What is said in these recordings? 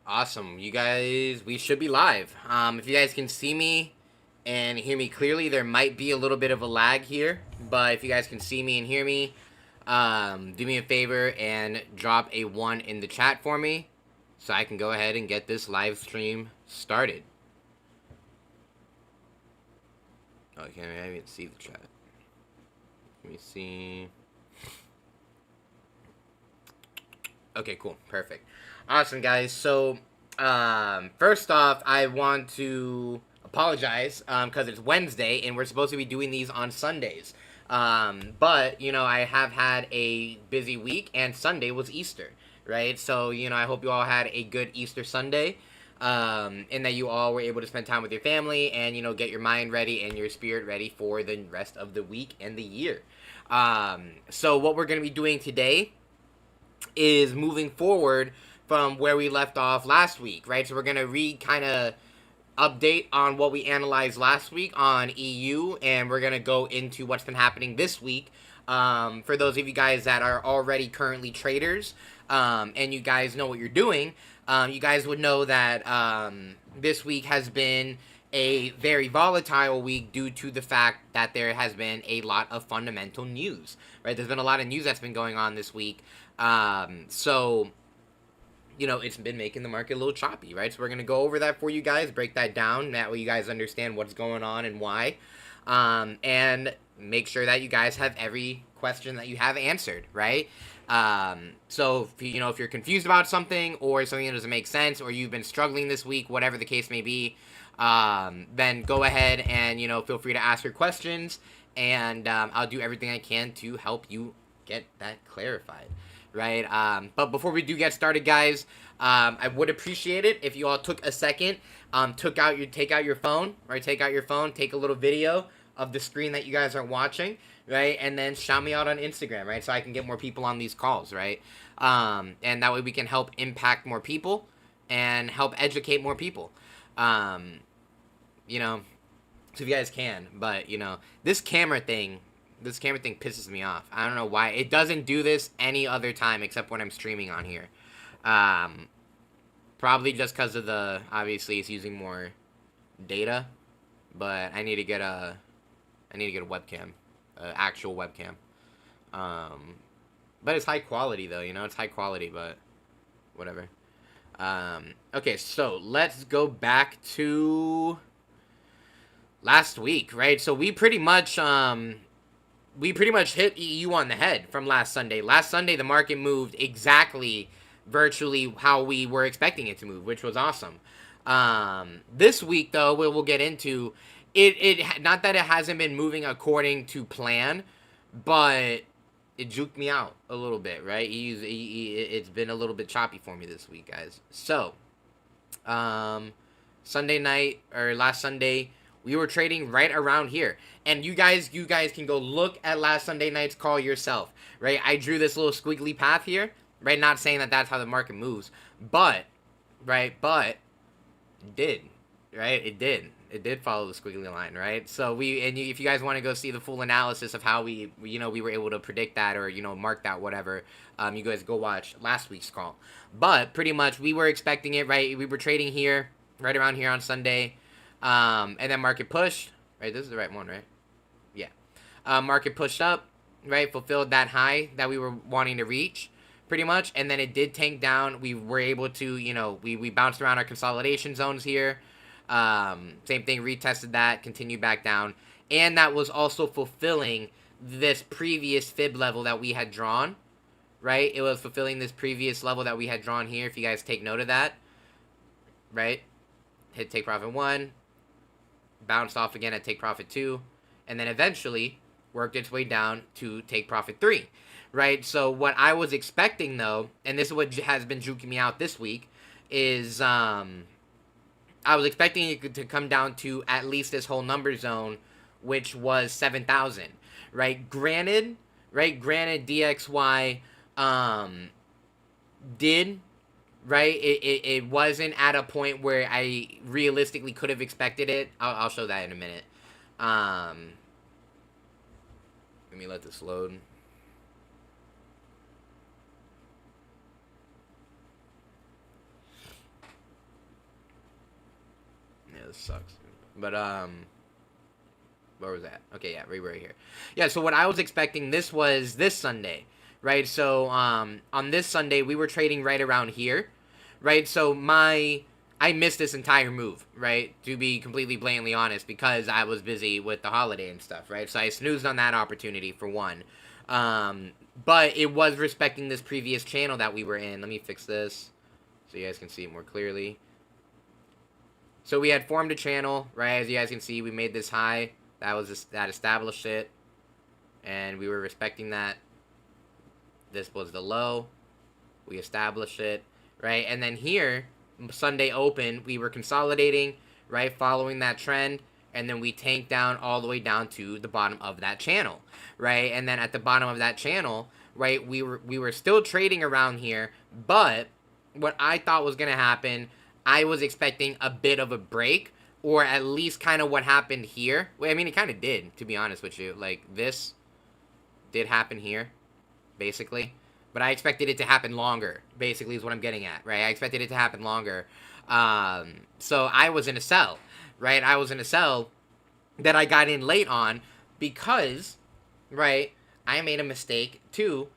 Awesome. You guys, we should be live. If you guys can see me and hear me clearly, there might be a little bit of a lag here, but if you guys can see me and hear me, do me a favor and drop a 1 in the chat for me so I can go ahead and get this live stream started. Oh, I can't even see the chat. Let me see. Okay, cool. Perfect. Awesome, guys. So, first off, I want to apologize because it's Wednesday and we're supposed to be doing these on Sundays. But, I have had a busy week and Sunday was Easter, right? So, I hope you all had a good Easter Sunday. And that you all were able to spend time with your family and, get your mind ready and your spirit ready for the rest of the week and the year. So, what we're going to be doing today is moving forward from where we left off last week, right? So we're going to kind of update on what we analyzed last week on EU, and we're going to go into what's been happening this week. For those of you guys that are already currently traders, and you guys know what you're doing, you guys would know that this week has been a very volatile week due to the fact that there has been a lot of fundamental news, right? There's been a lot of news that's been going on this week. So, it's been making the market a little choppy, right? So we're going to go over that for you guys, break that down. That way you guys understand what's going on and why. And make sure that you guys have every question that you have answered, right? So, if you're confused about something or something that doesn't make sense or you've been struggling this week, whatever the case may be, then go ahead and, feel free to ask your questions. And I'll do everything I can to help you get that clarified. Right? But before we do get started, guys, I would appreciate it if you all took a second, take out your phone, right? Take out your phone, take a little video of the screen that you guys are watching, right? And then shout me out on Instagram, right? So I can get more people on these calls, right? And that way we can help impact more people and help educate more people. So if you guys can, but this camera thing pisses me off. I don't know why. It doesn't do this any other time except when I'm streaming on here. Probably just because of obviously it's using more data, but I need to get a webcam, actual webcam. But it's high quality though, it's high quality, but whatever. Okay, so let's go back to last week, right? So we pretty much hit EU on the head from last Sunday. Last Sunday, the market moved exactly, virtually how we were expecting it to move, which was awesome. This week, though, we'll get into it. Not that it hasn't been moving according to plan, but it juked me out a little bit, right? It's been a little bit choppy for me this week, guys. So, Sunday night, or last Sunday, we were trading right around here. And you guys can go look at last Sunday night's call yourself, right? I drew this little squiggly path here, right? Not saying that that's how the market moves, but, right? But it did, right? It did. It did follow the squiggly line, right? So if you guys want to go see the full analysis of how we were able to predict that or, mark that, whatever, you guys go watch last week's call. But pretty much we were expecting it, right? We were trading here, right around here on Sunday. And then market pushed, right? This is the right one, right? Yeah. Market pushed up, right? Fulfilled that high that we were wanting to reach, pretty much. And then it did tank down. We were able to, we bounced around our consolidation zones here. Same thing, retested that, continued back down. And that was also fulfilling this previous fib level that we had drawn, right? It was fulfilling this previous level that we had drawn here, if you guys take note of that, right? Hit take profit 1. Bounced off again at take profit 2, and then eventually worked its way down to take profit 3, right? So what I was expecting, though, and this is what has been juking me out this week, is I was expecting it to come down to at least this whole number zone, which was 7,000, right? Granted, DXY did, right? It wasn't at a point where I realistically could have expected it. I'll show that in a minute. Let me let this load. this sucks. But, where was that? Okay, yeah, right here. Yeah, so what I was expecting, this was this Sunday, right? So, on this Sunday, we were trading right around here, right? So, I missed this entire move, right? To be completely blatantly honest, because I was busy with the holiday and stuff, right? So, I snoozed on that opportunity, for one. But it was respecting this previous channel that we were in. Let me fix this so you guys can see it more clearly. So, we had formed a channel, right? As you guys can see, we made this high. That established it, and we were respecting that. This was the low. We established it, right? And then here, Sunday open, we were consolidating, right, following that trend, and then we tanked down all the way down to the bottom of that channel, right? And then at the bottom of that channel, right, we were still trading around here, but what I thought was gonna happen, I was expecting a bit of a break, or at least kind of what happened here. Well, I mean, it kind of did, to be honest with you. Like, this did happen here, basically. But I expected it to happen longer, basically, is what I'm getting at, right? I expected it to happen longer. So I was in a sell, right? I was in a sell that I got in late on because, right, I made a mistake, too,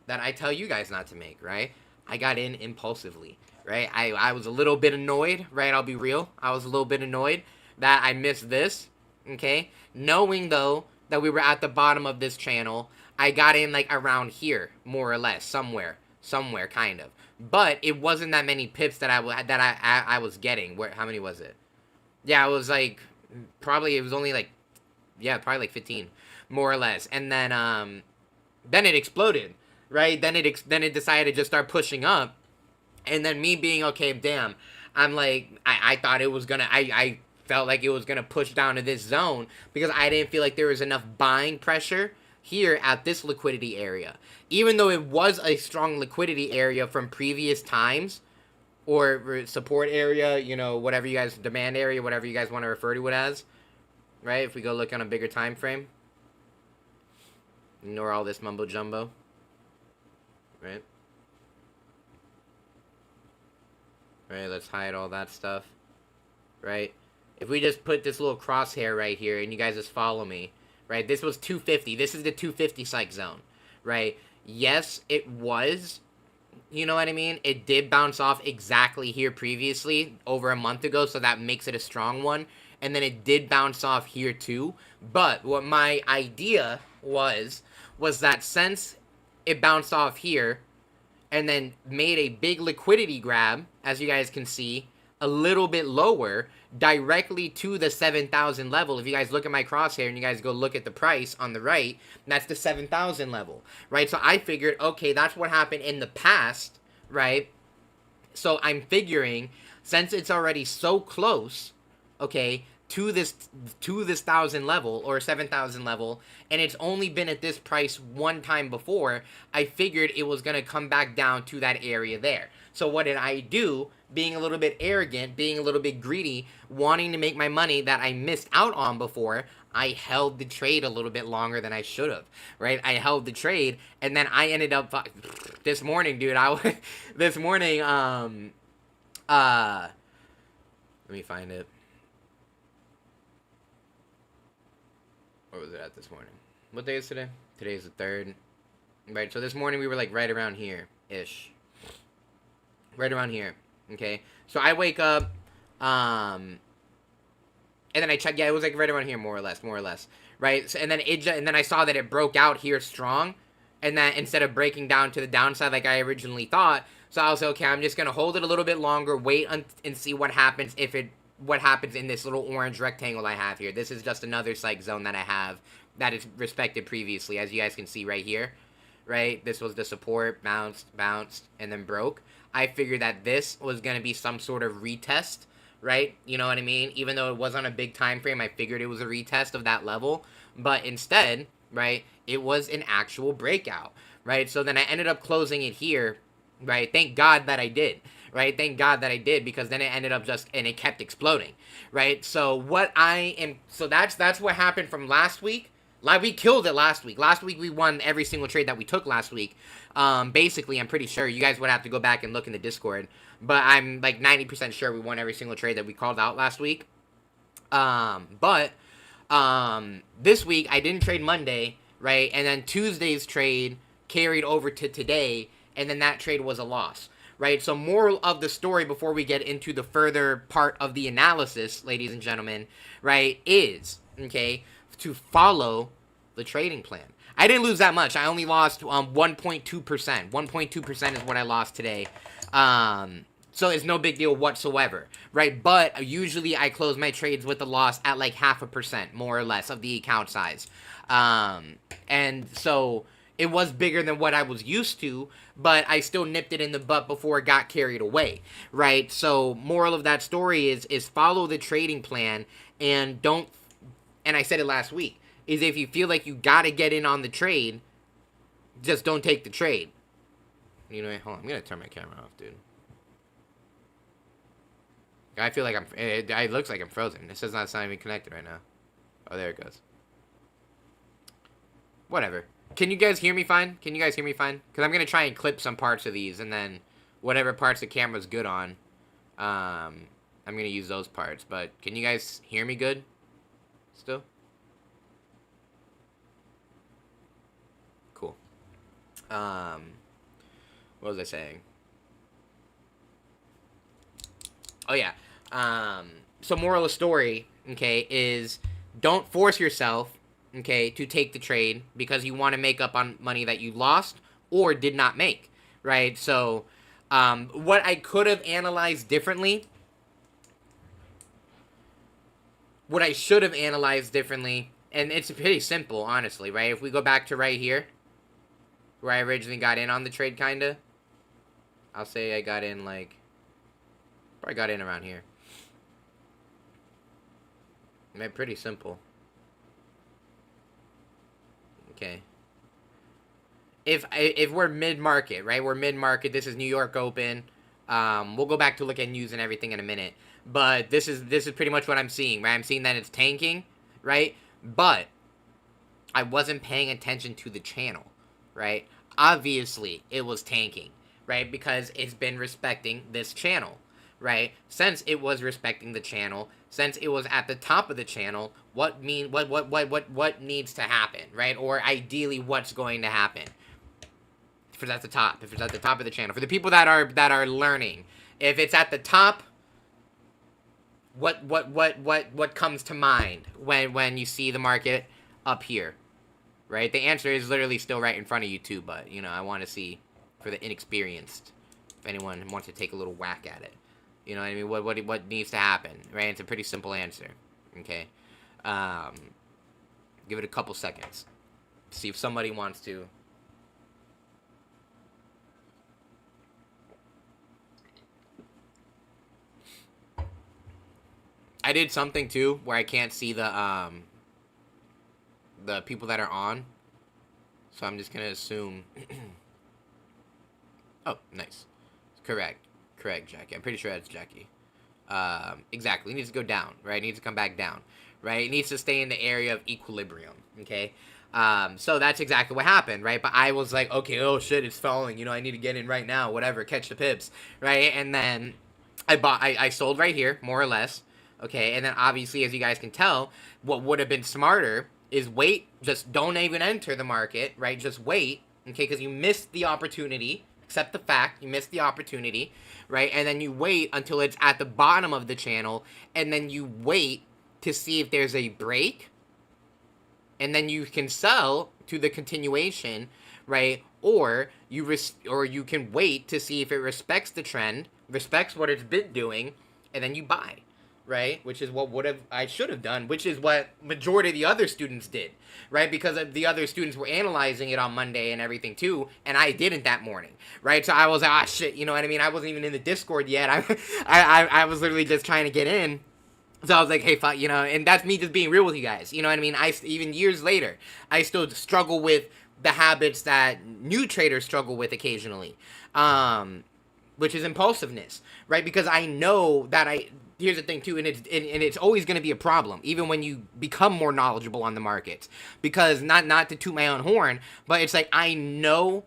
that I tell you guys not to make, right? I got in impulsively. Right, I was a little bit annoyed, right, I'll be real. I was a little bit annoyed that I missed this, okay? Knowing, though, that we were at the bottom of this channel, I got in, like, around here, more or less, somewhere, kind of. But it wasn't that many pips that I was getting. How many was it? Yeah, it was, like, it was only, like, yeah, probably, like, 15, more or less. And then it exploded, right? Then it decided to just start pushing up. And then me being, okay, damn, I'm like, I thought it was gonna, I felt like it was gonna push down to this zone because I didn't feel like there was enough buying pressure here at this liquidity area. Even though it was a strong liquidity area from previous times, or support area, you know, whatever you guys, demand area, whatever you guys want to refer to it as, right? If we go look on a bigger time frame, ignore all this mumbo jumbo, right? Right, let's hide all that stuff, right? If we just put this little crosshair right here, and you guys just follow me, right? This was 250. This is the 250 psych zone, right? Yes, it was, you know what I mean? It did bounce off exactly here previously, over a month ago, so that makes it a strong one. And then it did bounce off here too. But what my idea was that since it bounced off here, and then made a big liquidity grab, as you guys can see, a little bit lower, directly to the 7,000 level. If you guys look at my crosshair and you guys go look at the price on the right, that's the 7,000 level, right? So I figured, okay, that's what happened in the past, right? So I'm figuring, since it's already so close, okay, to this 1,000 level or 7,000 level, and it's only been at this price one time before, I figured it was going to come back down to that area there. So what did I do? Being a little bit arrogant, being a little bit greedy, wanting to make my money that I missed out on before, I held the trade a little bit longer than I should have, right? I held the trade, and then I ended up, this morning, dude, this morning, let me find it. What was it at this morning? What day is today? Today is the 3rd. Right, so this morning we were like right around here-ish. Right around here. Okay? So I wake up, and then I check, yeah, it was like right around here, more or less. Right? So, and then I saw that it broke out here strong, and that instead of breaking down to the downside like I originally thought, so I was like, okay, I'm just gonna hold it a little bit longer, wait and see what happens what happens in this little orange rectangle I have here. This is just another psych zone that I have that is respected previously, as you guys can see right here, right? This was the support, bounced, and then broke. I figured that this was going to be some sort of retest, right? You know what I mean? Even though it was on a big time frame, I figured it was a retest of that level. But instead, right, it was an actual breakout, right? So then I ended up closing it here, right? Thank God that I did. Right? Thank God that I did, because then it ended up and it kept exploding, right? So that's what happened from last week. Like, we killed it last week. Last week we won every single trade that we took last week. Basically, I'm pretty sure you guys would have to go back and look in the Discord, but I'm like 90% sure we won every single trade that we called out last week. But this week I didn't trade Monday, right? And then Tuesday's trade carried over to today, and then that trade was a loss, right? So moral of the story before we get into the further part of the analysis, ladies and gentlemen, right, is, okay, to follow the trading plan. I didn't lose that much. I only lost 1.2%. 1.2% is what I lost today. So it's no big deal whatsoever, right? But usually I close my trades with a loss at like 0.5%, more or less, of the account size. And so it was bigger than what I was used to, but I still nipped it in the butt before it got carried away, right? So moral of that story is follow the trading plan and don't, and I said it last week, is if you feel like you got to get in on the trade, just don't take the trade. You know, hold on, I'm going to turn my camera off, dude. I feel like it looks like I'm frozen. It says not even connected right now. Oh, there it goes. Whatever. Can you guys hear me fine? Can you guys hear me fine? Because I'm going to try and clip some parts of these, and then whatever parts the camera's good on, I'm going to use those parts. But can you guys hear me good still? Cool. What was I saying? Oh, yeah. So moral of the story, okay, is don't force yourself, okay, to take the trade because you want to make up on money that you lost or did not make, right? So, what I could have analyzed differently, what I should have analyzed differently, and it's pretty simple, honestly, right? If we go back to right here, where I originally got in on the trade, kinda, I'll say I got in, like, probably got in around here. Pretty simple. Okay. If we're mid-market, right? We're mid-market. This is New York Open. We'll go back to look at news and everything in a minute. But this is pretty much what I'm seeing, right? I'm seeing that it's tanking, right? But I wasn't paying attention to the channel, right? Obviously, it was tanking, right? Because it's been respecting this channel, right? Since it was respecting the channel, since it was at the top of the channel, what needs to happen, right? Or ideally, what's going to happen? If it's at the top, if it's at the top of the channel, for the people that are learning, if it's at the top, what comes to mind when you see the market up here, right? The answer is literally still right in front of you too, but you know, I want to see for the inexperienced, if anyone wants to take a little whack at it. You know what I mean? What needs to happen, right? It's a pretty simple answer, okay? Give it a couple seconds. See if somebody wants to. I did something too where I can't see the people that are on, so I'm just gonna assume. Oh, nice. Correct, Jackie. I'm pretty sure that's Jackie. Exactly. It needs to go down, right? It needs to come back down, right? It needs to stay in the area of equilibrium, okay? So that's exactly what happened, right? But I was like, okay, oh shit, it's falling. You know, I need to get in right now, whatever, catch the pips, right? And then I sold right here, more or less, okay? And then obviously, as you guys can tell, what would have been smarter is wait, just don't even enter the market, right? Just wait, okay? Because you missed the opportunity. Accept the fact, you missed the opportunity, right? And then you wait until it's at the bottom of the channel, and then you wait to see if there's a break, and then you can sell to the continuation, right? Or you can wait to see if it respects the trend, respects what it's been doing, and then you buy, right? Which is what I should have done, which is what majority of the other students did, right? Because the other students were analyzing it on Monday and everything too, and I didn't that morning, right? So I was like, ah, shit, you know what I mean? I wasn't even in the Discord yet. I was literally just trying to get in. So I was like, hey, fuck, you know, and that's me just being real with you guys, you know what I mean? Even years later, I still struggle with the habits that new traders struggle with occasionally, which is impulsiveness, right? Because I know that here's the thing too, and it's always going to be a problem, even when you become more knowledgeable on the markets. Because not to toot my own horn, but it's like I know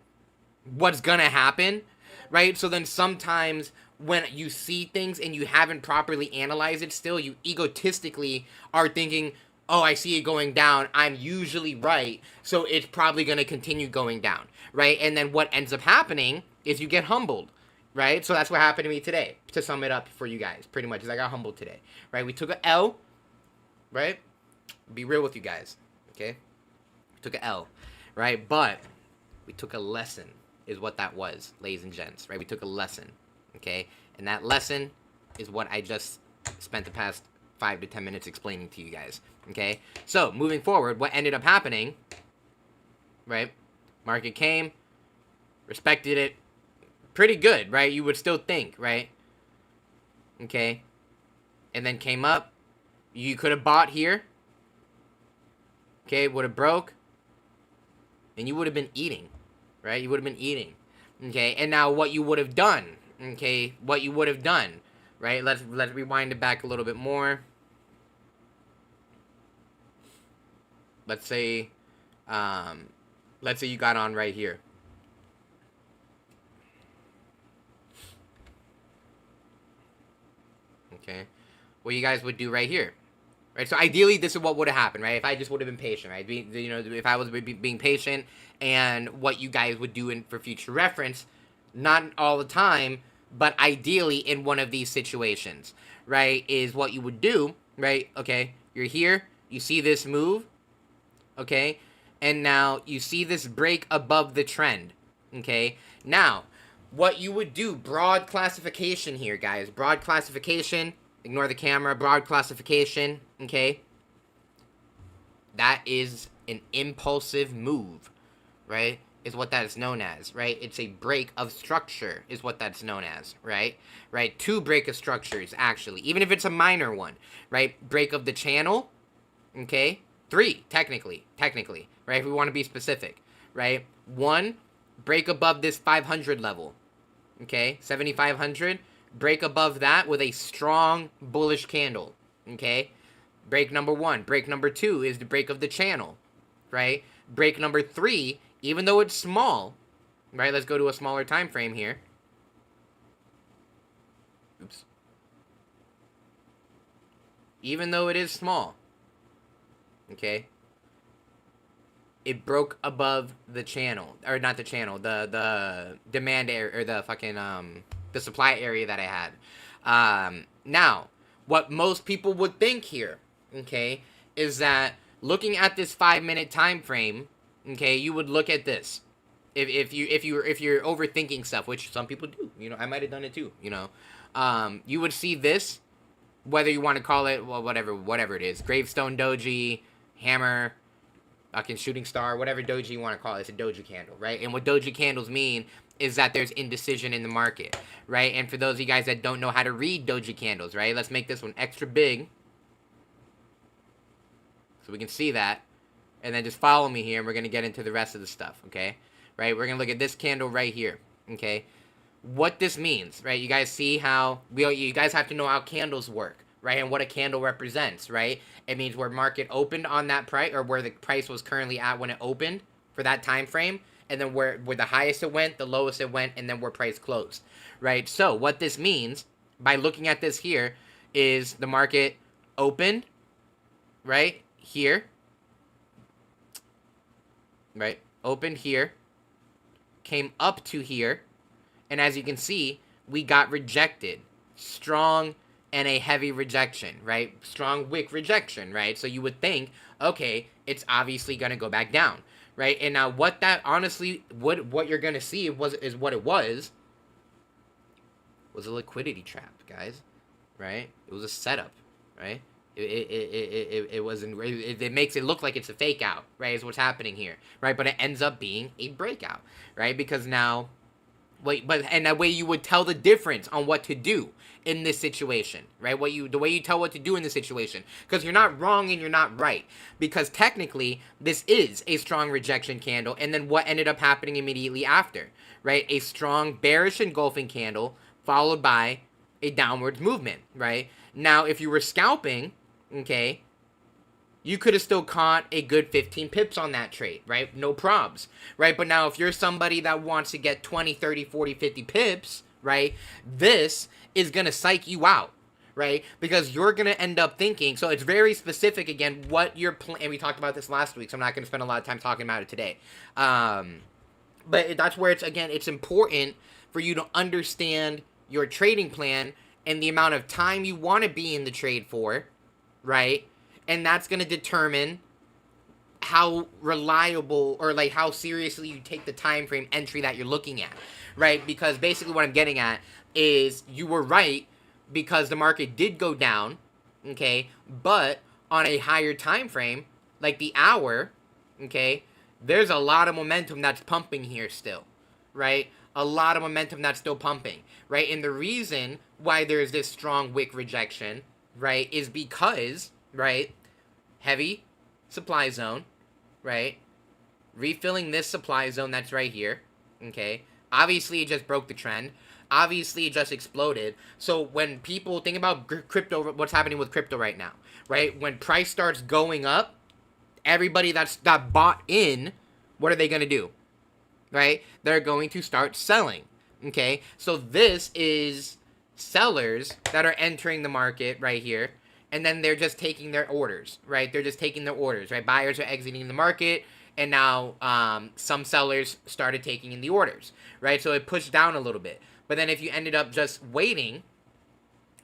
what's going to happen, right? So then sometimes when you see things and you haven't properly analyzed it still, you egotistically are thinking, oh, I see it going down, I'm usually right, so it's probably going to continue going down, right? And then what ends up happening is you get humbled, right? So that's what happened to me today, to sum it up for you guys, pretty much, is I got humbled today, right? We took a L, right? Be real with you guys, okay? We took a L, right? But we took a lesson, is what that was, ladies and gents, right? We took a lesson, okay? And that lesson is what I just spent the past 5 to 10 minutes explaining to you guys, okay? So, moving forward, what ended up happening, right? Market came, respected it pretty good, right? You would still think, right? Okay? And then came up. You could have bought here. Okay, would have broke. And you would have been eating, right? You would have been eating. Okay, and now what you would have done, okay? What you would have done, right? Let's rewind it back a little bit more. Let's say you got on right here. Okay, what you guys would do right here, right? So ideally, this is what would have happened, right? If I just would have been patient, right? If I was being patient, and what you guys would do for future reference, not all the time, but ideally in one of these situations, right? Is what you would do, right? Okay, you're here, you see this move, okay, and now you see this break above the trend, okay? Now, what you would do, broad classification here, guys. Broad classification. Ignore the camera. Broad classification, okay? That is an impulsive move, right? Is what that is known as, right? It's a break of structure is what that's known as, right? Right? 2 break of structures, actually. Even if it's a minor one, right? Break of the channel, okay? 3, technically, right? If we want to be specific, right? 1, break above this 500 level. Okay, 7,500, break above that with a strong bullish candle, okay? Break number 1. Break number 2 is the break of the channel, right? Break number 3, even though it's small, right? Let's go to a smaller time frame here. Oops. Even though it is small, okay? It broke above the channel, or not the channel, the demand area, or the fucking, the supply area that I had. Now, what most people would think here, okay, is that looking at this 5-minute time frame, okay, you would look at this. If you're overthinking stuff, which some people do, you know, I might have done it too, you know, you would see this, whether you want to call it, well, whatever it is, gravestone doji, hammer, fucking shooting star, whatever doji you want to call it. It's a doji candle, right? And what doji candles mean is that there's indecision in the market, right? And for those of you guys that don't know how to read doji candles, right? Let's make this one extra big so we can see that. And then just follow me here, and we're going to get into the rest of the stuff, okay? Right? We're going to look at this candle right here, okay? What this means, right? You guys see how, you guys have to know how candles work, right? And what a candle represents, right? It means where market opened on that price, or where the price was currently at when it opened for that time frame, and then where the highest it went, the lowest it went, and then where price closed, right? So what this means, by looking at this here, is the market opened, right, here, right, opened here, came up to here, and as you can see, we got rejected. Strong and a heavy rejection, right? Strong wick rejection, right? So you would think, okay, it's obviously going to go back down, right? And now what that honestly, what you're going to see is what it was a liquidity trap, guys, right? It was a setup, right? It wasn't, it makes it look like it's a fake out, right? Is what's happening here, right? But it ends up being a breakout, right? Because now, and that way you would tell the difference on what to do in this situation, right? The way you tell what to do in this situation, because you're not wrong and you're not right, because technically this is a strong rejection candle, and then what ended up happening immediately after, right? A strong bearish engulfing candle followed by a downwards movement, right? Now, if you were scalping, okay, you could have still caught a good 15 pips on that trade, right? No probs, right? But now if you're somebody that wants to get 20, 30, 40, 50 pips, right? This is going to psych you out, right? Because you're going to end up thinking, so it's very specific, again, what your plan, and we talked about this last week, so I'm not going to spend a lot of time talking about it today. But that's where it's, again, it's important for you to understand your trading plan and the amount of time you want to be in the trade for, right? And that's going to determine how reliable, or like how seriously you take the time frame entry that you're looking at, right? Because basically what I'm getting at is you were right because the market did go down, okay, but on a higher time frame, like the hour, okay, there's a lot of momentum that's pumping here still, right? A lot of momentum that's still pumping, right? And the reason why there's this strong wick rejection, right, is because, right, heavy supply zone, right, refilling this supply zone that's right here, okay, obviously it just broke the trend, obviously it just exploded. So when people think about crypto, what's happening with crypto right now, right, when price starts going up, everybody that bought in, what are they going to do, right? They're going to start selling, okay? So this is sellers that are entering the market right here, and then they're just taking their orders, right? They're just taking their orders, right? Buyers are exiting the market, and now some sellers started taking in the orders, right? So it pushed down a little bit. But then if you ended up just waiting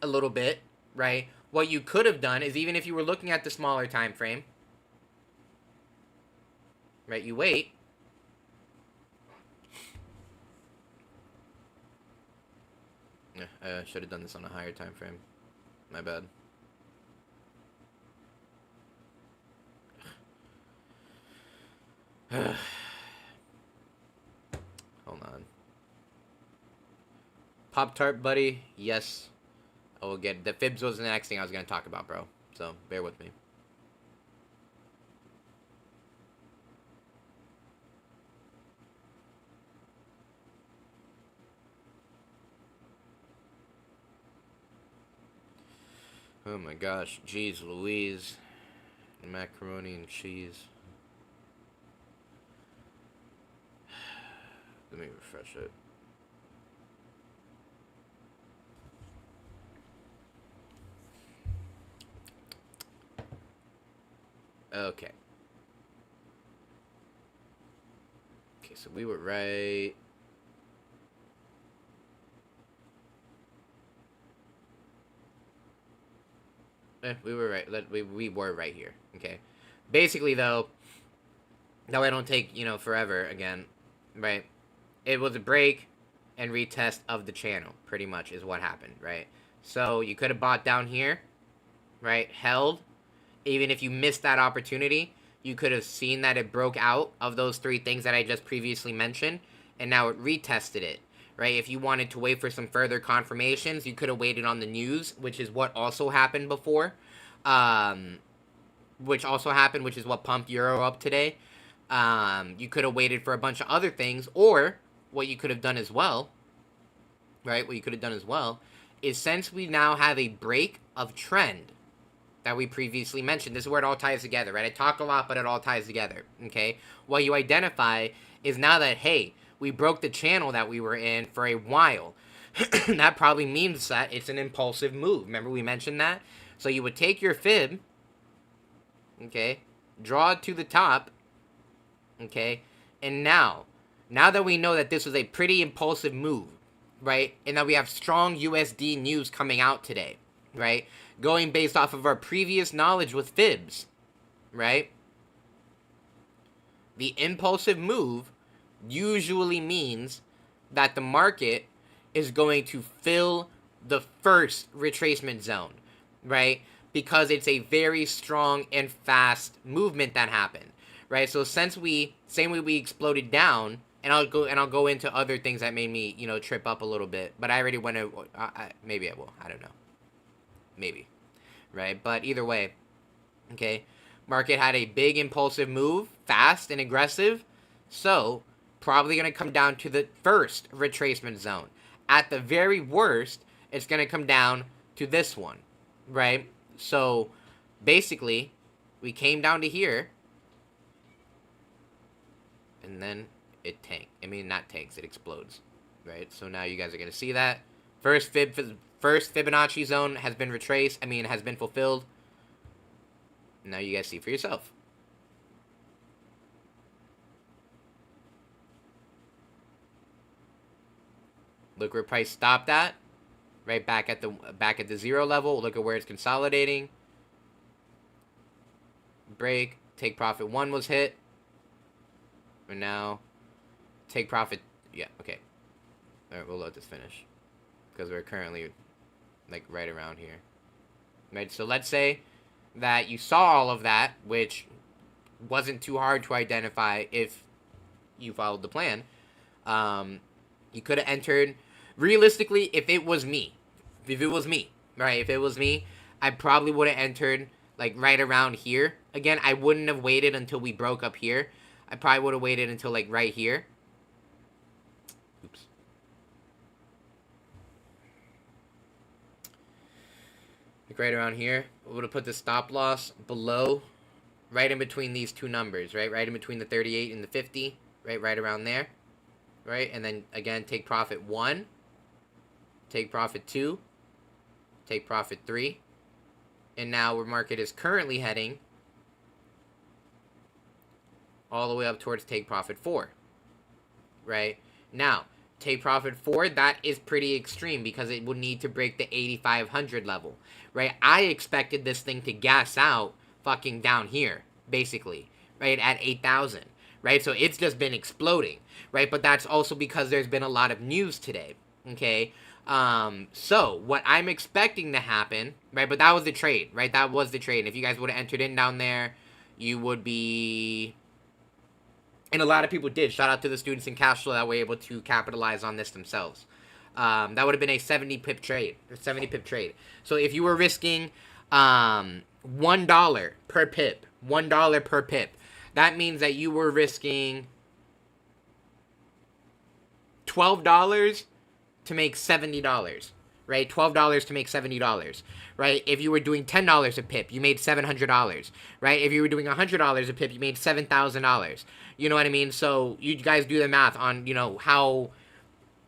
a little bit, right, what you could have done is, even if you were looking at the smaller time frame, right, you wait. Yeah, I should have done this on a higher time frame. My bad. Hold on. Pop-Tart, buddy. Yes. I will get it. The fibs was the next thing I was going to talk about, bro. So, bear with me. Oh my gosh. Jeez Louise. Macaroni and cheese. Let me refresh it. Okay. Okay, so we were right. We were right. We were right here. Okay. Basically, though, that way I don't take, forever again, right? It was a break and retest of the channel, pretty much, is what happened, right? So you could have bought down here, right? Held. Even if you missed that opportunity, you could have seen that it broke out of those three things that I just previously mentioned, and now it retested it, right? If you wanted to wait for some further confirmations, you could have waited on the news, which is what also happened before, which is what pumped Euro up today. You could have waited for a bunch of other things, or what you could have done as well, right? What you could have done as well is, since we now have a break of trend that we previously mentioned, this is where it all ties together, right? I talk a lot, but it all ties together, okay? What you identify is now that, hey, we broke the channel that we were in for a while. That probably means that it's an impulsive move. Remember we mentioned that? So you would take your fib, okay, draw it to the top, okay, and now that we know that this was a pretty impulsive move, right, and that we have strong USD news coming out today, right, going based off of our previous knowledge with fibs, right, the impulsive move usually means that the market is going to fill the first retracement zone, right, because it's a very strong and fast movement that happened, right? So since same way we exploded down, and I'll go into other things that made me, trip up a little bit, but I already went to, maybe I will, I don't know, maybe, right? But either way, okay, market had a big impulsive move, fast and aggressive, so probably going to come down to the first retracement zone. At the very worst, it's going to come down to this one, right? So basically, we came down to here, and then it tanks. I mean, not tanks, it explodes, right? So now you guys are going to see that. First Fibonacci zone has been retraced. I mean, has been fulfilled. Now you guys see for yourself. Look where price stopped at. Right back at the 0 level. Look at where it's consolidating. Break. Take profit 1 was hit. And now take profit. Yeah, okay. Alright, we'll let this finish. Because we're currently like right around here. Right, so let's say that you saw all of that, which wasn't too hard to identify if you followed the plan. You could have entered. Realistically, if it was me, right? If it was me, I probably would have entered like right around here. Again, I wouldn't have waited until we broke up here. I probably would have waited until like right here. Oops. Like right around here. I would have put the stop loss below, right in between these two numbers, right? Right in between the 38 and the 50, right around there, right? And then again, take profit 1, take profit 2, take profit 3, and now where market is currently heading, all the way up towards take profit 4, right? Now, take profit 4, that is pretty extreme because it would need to break the 8,500 level, right? I expected this thing to gas out fucking down here, basically, right, at 8,000, right? So it's just been exploding, right? But that's also because there's been a lot of news today, okay? So what I'm expecting to happen, right? But that was the trade, right? That was the trade. And if you guys would have entered in down there, you would be... And a lot of people did. Shout out to the students in Cashflow that were able to capitalize on this themselves. That would have been a 70 pip trade. So if you were risking $1 per pip, $1 per pip, that means that you were risking $12 to make $70, right? $12 to make $70, right? If you were doing $10 a pip, you made $700, right? If you were doing $100 a pip, you made $7,000. You know what I mean? So you guys do the math on, you know, how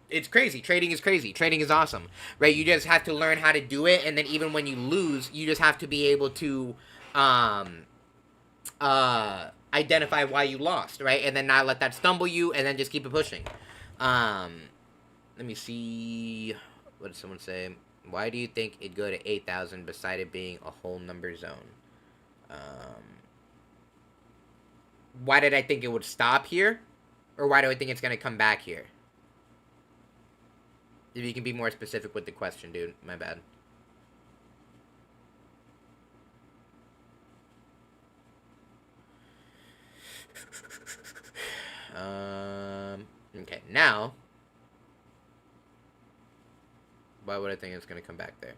it's crazy. Trading is crazy. Trading is awesome, right? You just have to learn how to do it, and then even when you lose, you just have to be able to identify why you lost, right? And then not let that stumble you, and then just keep it pushing. Let me see. What did someone say? Why do you think it'd go to 8,000 beside it being a whole number zone? Why did I think it would stop here? Or why do I think it's going to come back here? If you can be more specific with the question, dude. My bad. Okay, now... Why would I think it's going to come back there?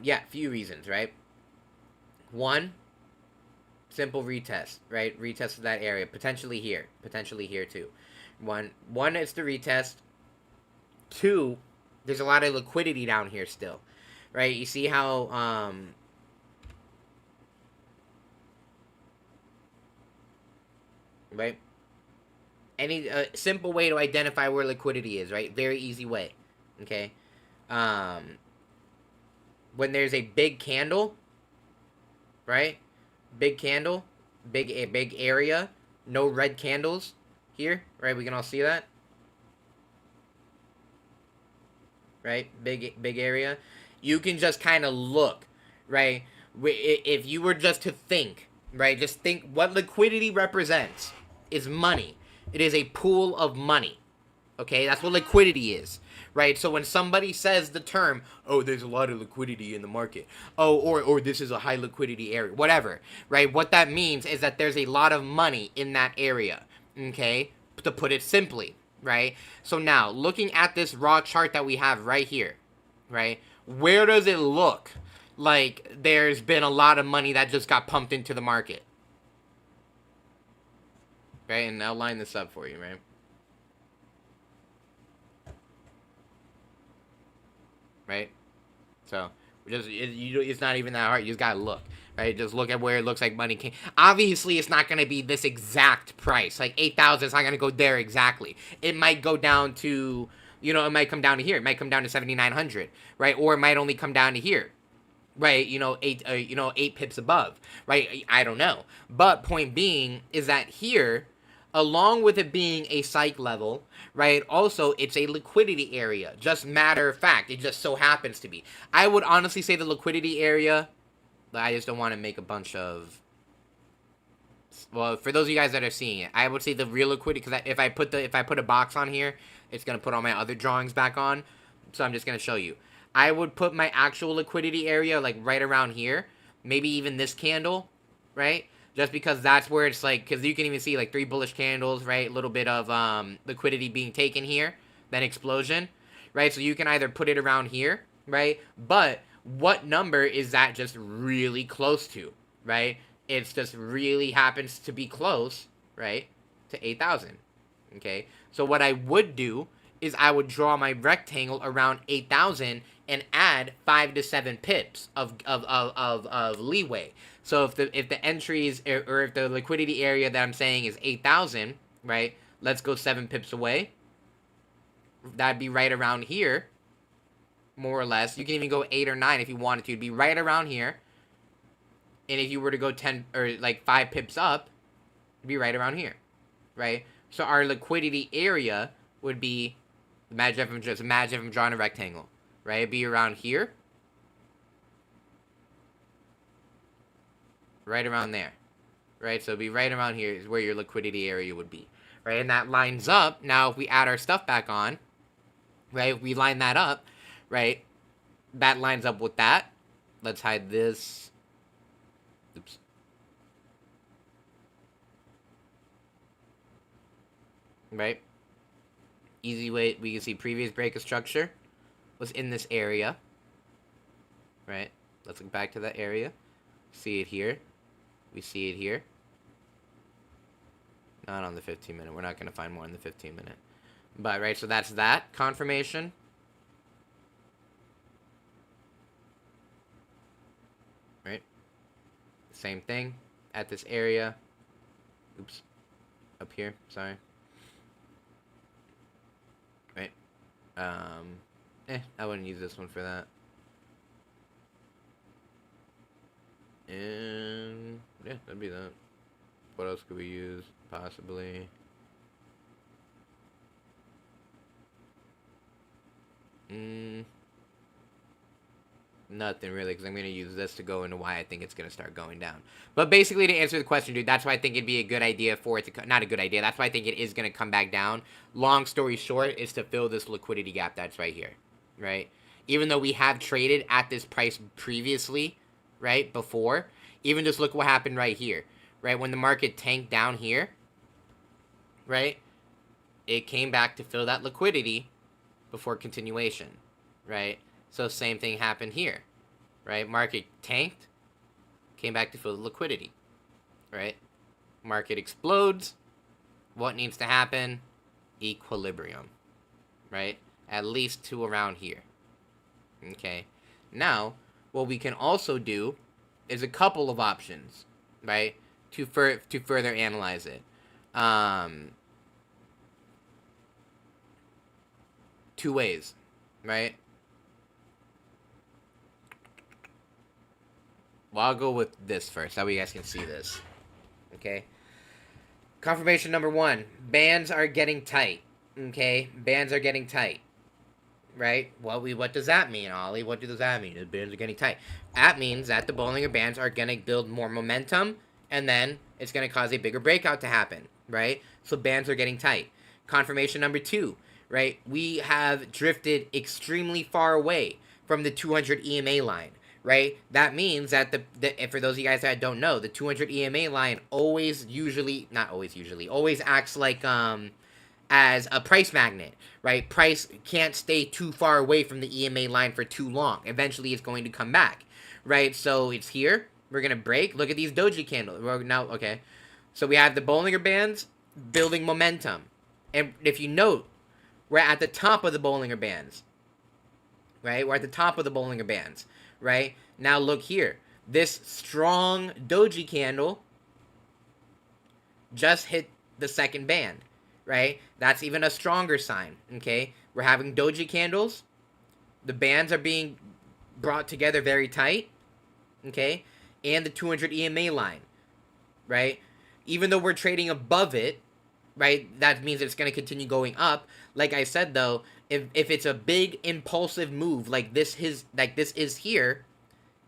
Yeah, few reasons, right? One, simple retest, right? Retest of that area. Potentially here too. One, it's the retest. Two, there's a lot of liquidity down here still, right? You see how, right? Any simple way to identify where liquidity is, right? Very easy way, okay? When there's a big candle, right? Big candle, big area, no red candles here, right? We can all see that, right? Big area. You can just kind of look, right? If you were just to think, right? Just think what liquidity represents is money. It is a pool of money. Okay, that's what liquidity is, right? So when somebody says the term, oh, there's a lot of liquidity in the market, oh, or this is a high liquidity area, whatever, right? What that means is that there's a lot of money in that area, okay, to put it simply, right? So now, looking at this raw chart that we have right here, right, where does it look like there's been a lot of money that just got pumped into the market? Right, and I'll line this up for you, right? Right? So, it's not even that hard. You just gotta look, right? Just look at where it looks like money came. Obviously, it's not gonna be this exact price. Like 8,000, it's not gonna go there exactly. It might go down to You know, it might come down to here. It might come down to 7,900, right? Or it might only come down to here, right? You know, 8 pips above, right? I don't know. But point being is that here, along with it being a psych level, right? Also, it's a liquidity area. Just matter of fact, it just so happens to be. I would honestly say the liquidity area, but I just don't want to make a bunch of. Well, for those of you guys that are seeing it, I would say the real liquidity, because if I put a box on here, it's gonna put all my other drawings back on. So I'm just gonna show you. I would put my actual liquidity area like right around here, maybe even this candle, right? Just because that's where it's like, because you can even see like 3 bullish candles, right? A little bit of liquidity being taken here, then explosion, right? So you can either put it around here, right? But what number is that just really close to, right? It's just really happens to be close, right, to 8,000, okay? So what I would do is I would draw my rectangle around 8,000 and add 5 to 7 pips of leeway. So if the entries, or if the liquidity area that I'm saying is 8,000, right, let's go 7 pips away. That'd be right around here, more or less. You can even go 8 or 9 if you wanted to. It'd be right around here. And if you were to go 10 or like 5 pips up, it'd be right around here, right? So our liquidity area would be, imagine if I'm drawing a rectangle, right? It'd be around here, right around there, right? So it'd be right around here is where your liquidity area would be, right? And that lines up. Now, if we add our stuff back on, right? If we line that up, right? That lines up with that. Let's hide this. Oops. Right? Easy way, we can see previous break of structure was in this area. Right? Let's look back to that area. See it here. We see it here. Not on the 15 minute. We're not going to find more in the 15 minute. But, right, so that's that confirmation. Right? Same thing at this area. Oops. Up here, sorry. Right. I wouldn't use this one for that. And yeah, that'd be that. What else could we use? Possibly. Nothing really, because I'm going to use this to go into why I think it's going to start going down. But basically, to answer the question, dude, that's why I think it'd be a good idea for it to... Not a good idea. That's why I think it is going to come back down. Long story short, is to fill this liquidity gap that's right here, right? Even though we have traded at this price previously, right, before, even just look what happened right here, right? When the market tanked down here, right, it came back to fill that liquidity before continuation, right? So same thing happened here, right? Market tanked, came back to fill the liquidity, right? Market explodes. What needs to happen? Equilibrium, right? At least to around here, okay? Now, what we can also do is a couple of options, right? To further analyze it. 2 ways, right? Well, I'll go with this first. That way you guys can see this. Okay? Confirmation number 1. Bands are getting tight. Okay? Bands are getting tight. Right? What does that mean, Ollie? What does that mean? The bands are getting tight. That means that the Bollinger Bands are going to build more momentum, and then it's going to cause a bigger breakout to happen. Right? So bands are getting tight. Confirmation number 2. Right? We have drifted extremely far away from the 200 EMA line. Right? That means that for those of you guys that don't know, the 200 EMA line always acts like as a price magnet, right? Price can't stay too far away from the EMA line for too long. Eventually, it's going to come back, right? So it's here. We're gonna break. Look at these doji candles. Okay. So we have the Bollinger Bands building momentum, and if you note, we're at the top of the Bollinger Bands, right? We're at the top of the Bollinger Bands. Right? Now look here. This strong doji candle just hit the second band. right? That's even a stronger sign, okay? We're having doji candles. The bands are being brought together very tight, okay? And the 200 EMA line, right? Even though we're trading above it, right? That means it's going to continue going up. Like I said, though, if it's a big impulsive move like this is here,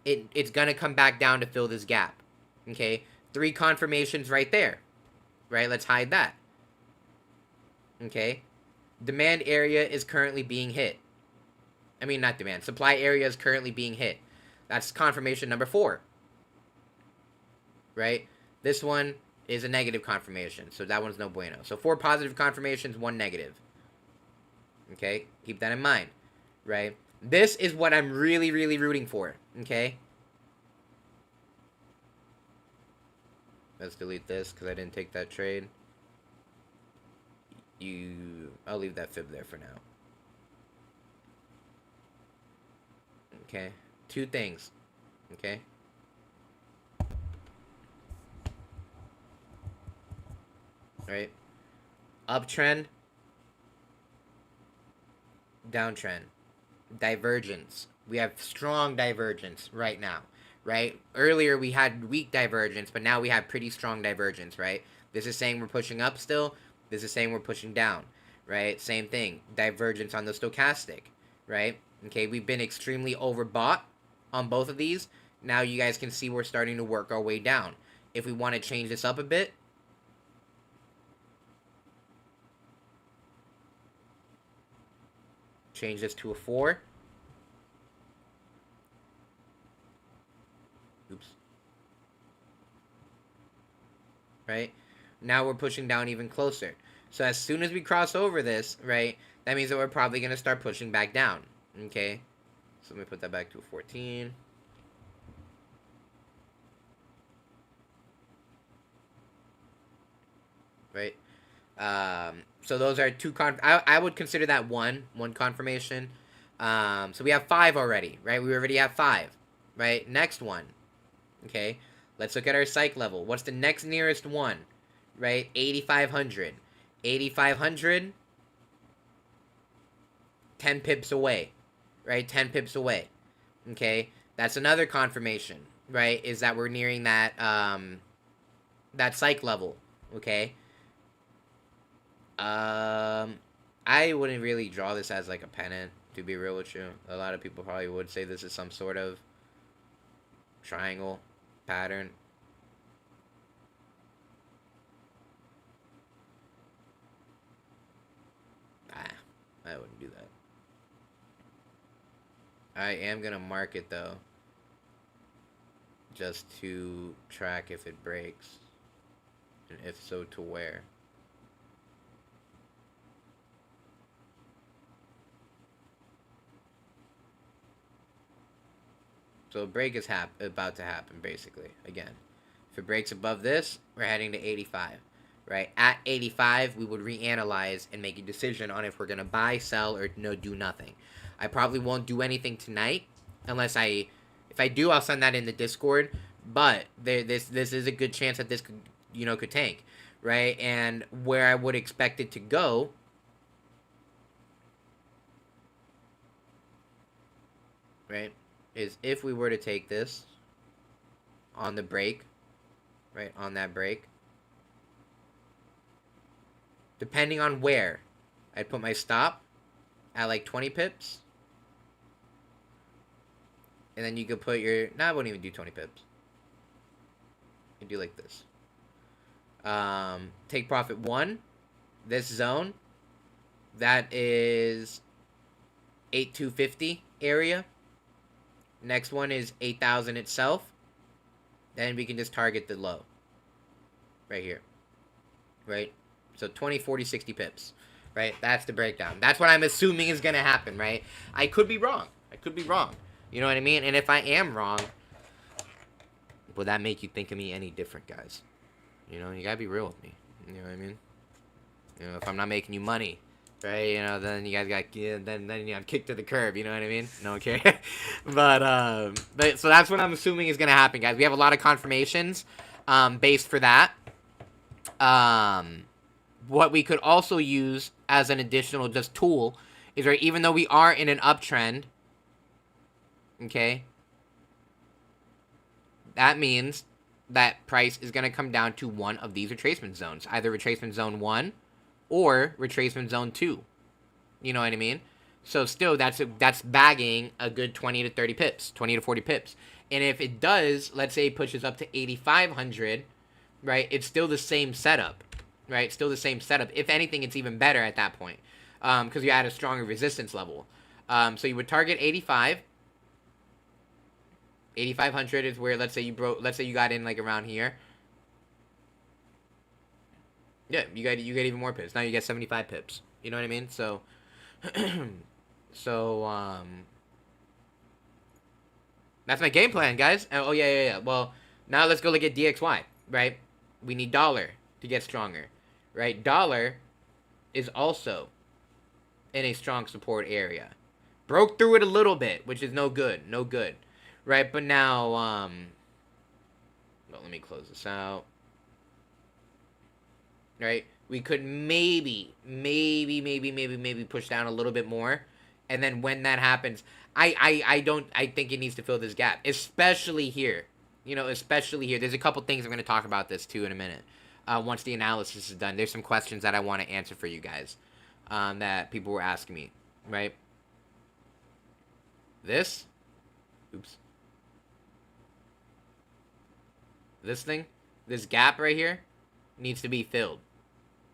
it's going to come back down to fill this gap, okay? 3 confirmations right there, right? Let's hide that, okay? Demand area is currently being hit. I mean, not demand. Supply area is currently being hit. That's confirmation number 4, right? This one is a negative confirmation, so that one's no bueno. So 4 positive confirmations, 1 negative. Okay? Keep that in mind, right? This is what I'm really, really rooting for, okay? Let's delete this because I didn't take that trade. I'll leave that fib there for now. Okay? 2 things, okay? Right? Uptrend, downtrend, divergence. We have strong divergence right now, right? Earlier we had weak divergence, but now we have pretty strong divergence, right? This is saying we're pushing up still. This is saying we're pushing down, right? Same thing. Divergence on the stochastic, right? Okay, we've been extremely overbought on both of these. Now you guys can see we're starting to work our way down. If we want to change this up a bit, change this to a 4. Oops. Right? Now we're pushing down even closer. So as soon as we cross over this, right, that means that we're probably going to start pushing back down. Okay? So let me put that back to a 14. Right? So those are 2 I would consider that one confirmation. So we have 5 already, right? We already have 5, right? Next one, okay? Let's look at our psych level. What's the next nearest one, right? 8,500. 8,500, 10 pips away, right? 10 pips away, okay? That's another confirmation, right? Is that we're nearing that, that psych level, okay? I wouldn't really draw this as like a pennant, to be real with you. A lot of people probably would say this is some sort of triangle pattern. I wouldn't do that. I am gonna mark it though, just to track if it breaks, and if so, to where. So a break is about to happen, basically. Again, if it breaks above this, we're heading to 85, right? At 85, we would reanalyze and make a decision on if we're going to buy, sell, or no, do nothing. I probably won't do anything tonight, unless if I do, I'll send that in the Discord. But this is a good chance that this could, could tank, right? And where I would expect it to go, right, is if we were to take this on the break, right, on that break, depending on where, I'd put my stop at like 20 pips, and then you could put your, I wouldn't even do 20 pips. You do like this. Take profit 1, this zone, that is 8,250 area. Next one is 8,000 itself. Then we can just target the low. Right here. Right? So 20, 40, 60 pips. Right? That's the breakdown. That's what I'm assuming is going to happen, right? I could be wrong. You know what I mean? And if I am wrong, will that make you think of me any different, guys? You got to be real with me. You know what I mean? If I'm not making you money, right, then you guys got, then kicked to the curb, you know what I mean? No, okay. but so that's what I'm assuming is going to happen, guys. We have a lot of confirmations, based for that. what we could also use as an additional just tool is, right, even though we are in an uptrend, okay, that means that price is going to come down to one of these retracement zones, either retracement zone 1 or retracement zone 2. You know what I mean? So still, that's bagging a good 20 to 30 pips, 20 to 40 pips. And if it does, let's say it pushes up to 8,500, right, it's still the same setup, right? Still the same setup. If anything, it's even better at that point, because you add a stronger resistance level. So you would target 85. 8,500 is where, let's say you got in like around here. Yeah, you get even more pips. Now you get 75 pips. You know what I mean? So that's my game plan, guys. Oh yeah. Well, now let's go look at DXY, right? We need dollar to get stronger, right? Dollar is also in a strong support area. Broke through it a little bit, which is no good, right? But now, well, let me close this out. Right? We could maybe push down a little bit more, and then when that happens, I think it needs to fill this gap, especially here. You know, especially here. There's a couple things I'm going to talk about this too in a minute. Once the analysis is done, there's some questions that I want to answer for you guys, that people were asking me, right? This thing, this gap right here, needs to be filled,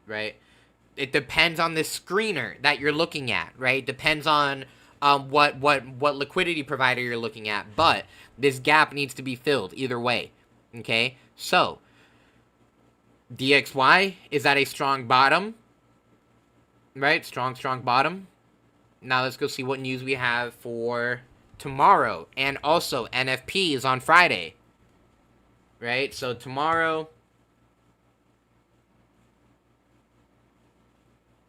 right? It depends on the screener that you're looking at, right? Depends on what liquidity provider you're looking at, but this gap needs to be filled either way, okay? So DXY is at a strong bottom, right? Strong bottom. Now let's go see what news we have for tomorrow, and also NFP is on Friday, right? So tomorrow,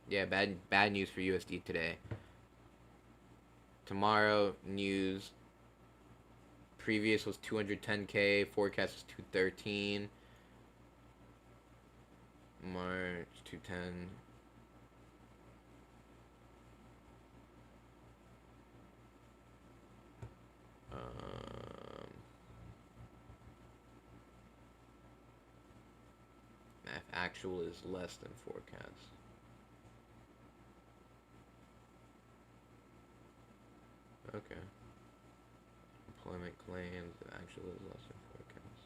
yeah, bad news for USD today. Tomorrow news, previous was 210K, forecast was 213. March 210. If actual is less than forecast. Okay. Employment claims, the actual is less than forecast.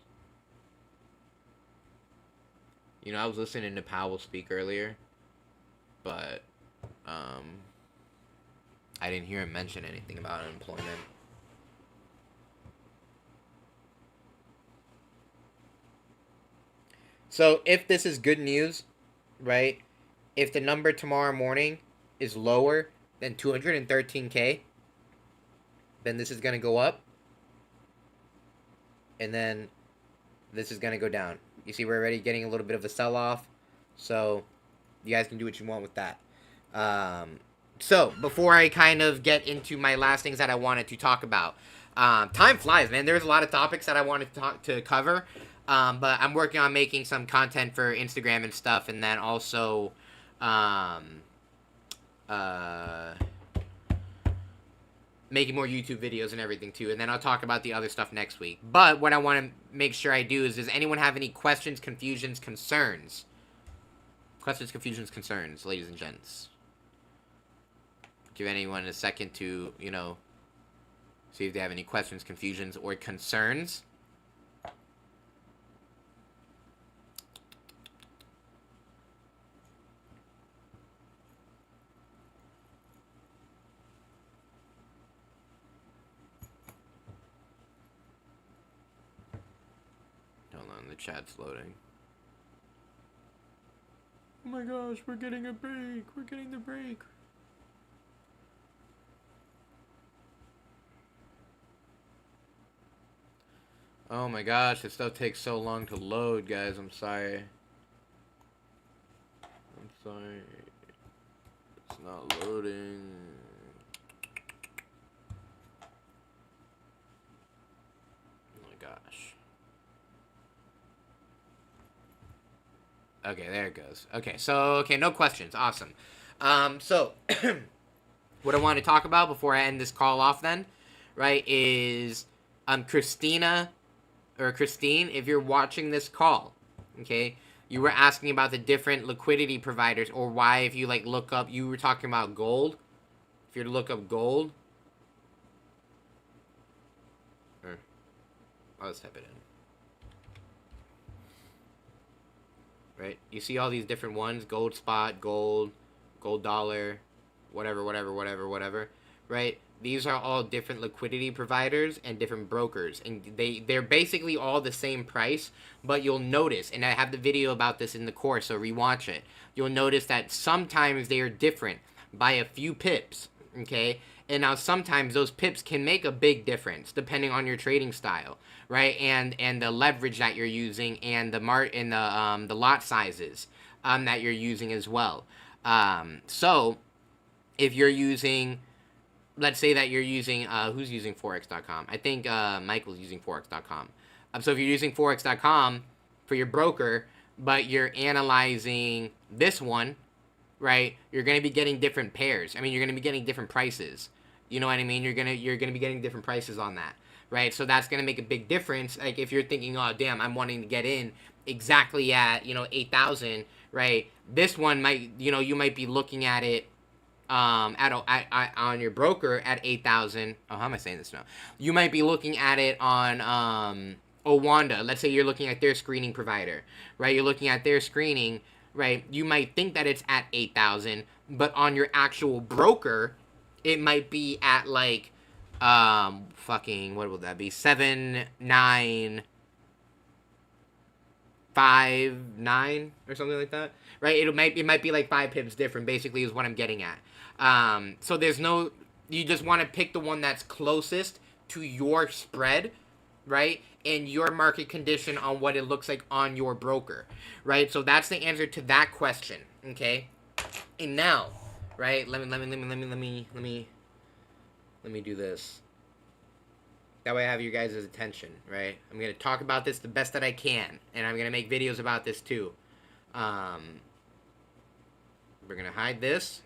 You know, I was listening to Powell speak earlier, but I didn't hear him mention anything about unemployment. So if this is good news, right? If the number tomorrow morning is lower than 213K, then this is going to go up. And then this is going to go down. You see, we're already getting a little bit of a sell-off. So you guys can do what you want with that. So before I kind of get into my last things that I wanted to talk about, time flies, man. There's a lot of topics that I wanted to cover. But I'm working on making some content for Instagram and stuff, and then also, making more YouTube videos and everything too. And then I'll talk about the other stuff next week. But what I want to make sure I do is, does anyone have any questions, confusions, concerns? Questions, confusions, concerns, ladies and gents. Give anyone a second to, you know, see if they have any questions, confusions, or concerns. The chat's loading. Oh my gosh, we're getting a break. We're getting the break. Oh my gosh, this stuff takes so long to load, guys. I'm sorry. It's not loading. Oh my gosh. Okay, there it goes. Okay, so, okay, no questions. Awesome. So, what I want to talk about before I end this call off then, right, is, Christina, or Christine, if you're watching this call, okay, you were asking about the different liquidity providers, or why, if you, like, look up, you were talking about gold. If you look up gold, or, I'll just type it in. Right? You see all these different ones, gold spot, gold dollar, whatever, right? These are all different liquidity providers and different brokers, and they're basically all the same price, but you'll notice, and I have the video about this in the course, so rewatch it. You'll notice that sometimes they are different by a few pips, okay? And now sometimes those pips can make a big difference depending on your trading style, right? And the leverage that you're using, and the the lot sizes that you're using as well. So if you're using, let's say that you're using, who's using Forex.com? I think Michael's using Forex.com. So if you're using Forex.com for your broker, but you're analyzing this one, right? You're going to be getting different pairs. I mean, you're going to be getting different prices. You know what I mean? You're going to be getting different prices on that, right? So that's going to make a big difference. Like if you're thinking, oh, damn, I'm wanting to get in exactly at, 8,000, right? This one might, you might be looking at it on your broker at 8,000. Oh, how am I saying this now? You might be looking at it on Owanda. Let's say you're looking at their screening provider, right? You're looking at their screening, right? You might think that it's at 8,000, but on your actual broker, it might be at like fucking, what would that be? 7,959 or something like that, right? It might be like 5 pips different, basically, is what I'm getting at. So there's no, you just want to pick the one that's closest to your spread, right? And your market condition on what it looks like on your broker, right? So that's the answer to that question, okay? And now, right? Let me do this. That way I have you guys' attention, right? I'm going to talk about this the best that I can, and I'm going to make videos about this too. We're going to hide this,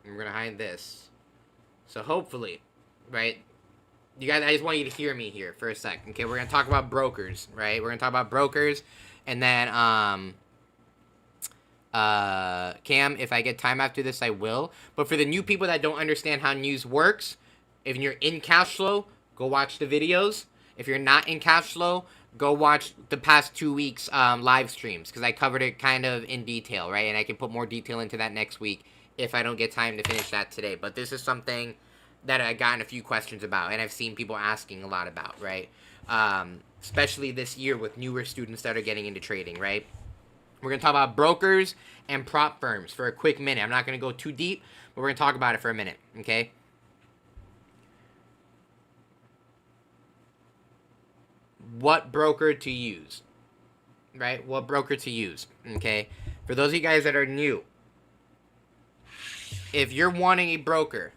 and we're going to hide this. So hopefully, right? You guys, I just want you to hear me here for a sec, okay? We're going to talk about brokers, right? We're going to talk about brokers, and then, Cam, if I get time after this, I will. But for the new people that don't understand how news works, if you're in Cashflow, go watch the videos. If you're not in Cashflow, go watch the past 2 weeks live streams, because I covered it kind of in detail, right? And I can put more detail into that next week if I don't get time to finish that today. But this is something that I've gotten a few questions about, and I've seen people asking a lot about, right? Especially this year with newer students that are getting into trading, right? We're going to talk about brokers and prop firms for a quick minute. I'm not going to go too deep, but we're going to talk about it for a minute, okay? What broker to use, right? What broker to use, okay? For those of you guys that are new, if you're wanting a broker,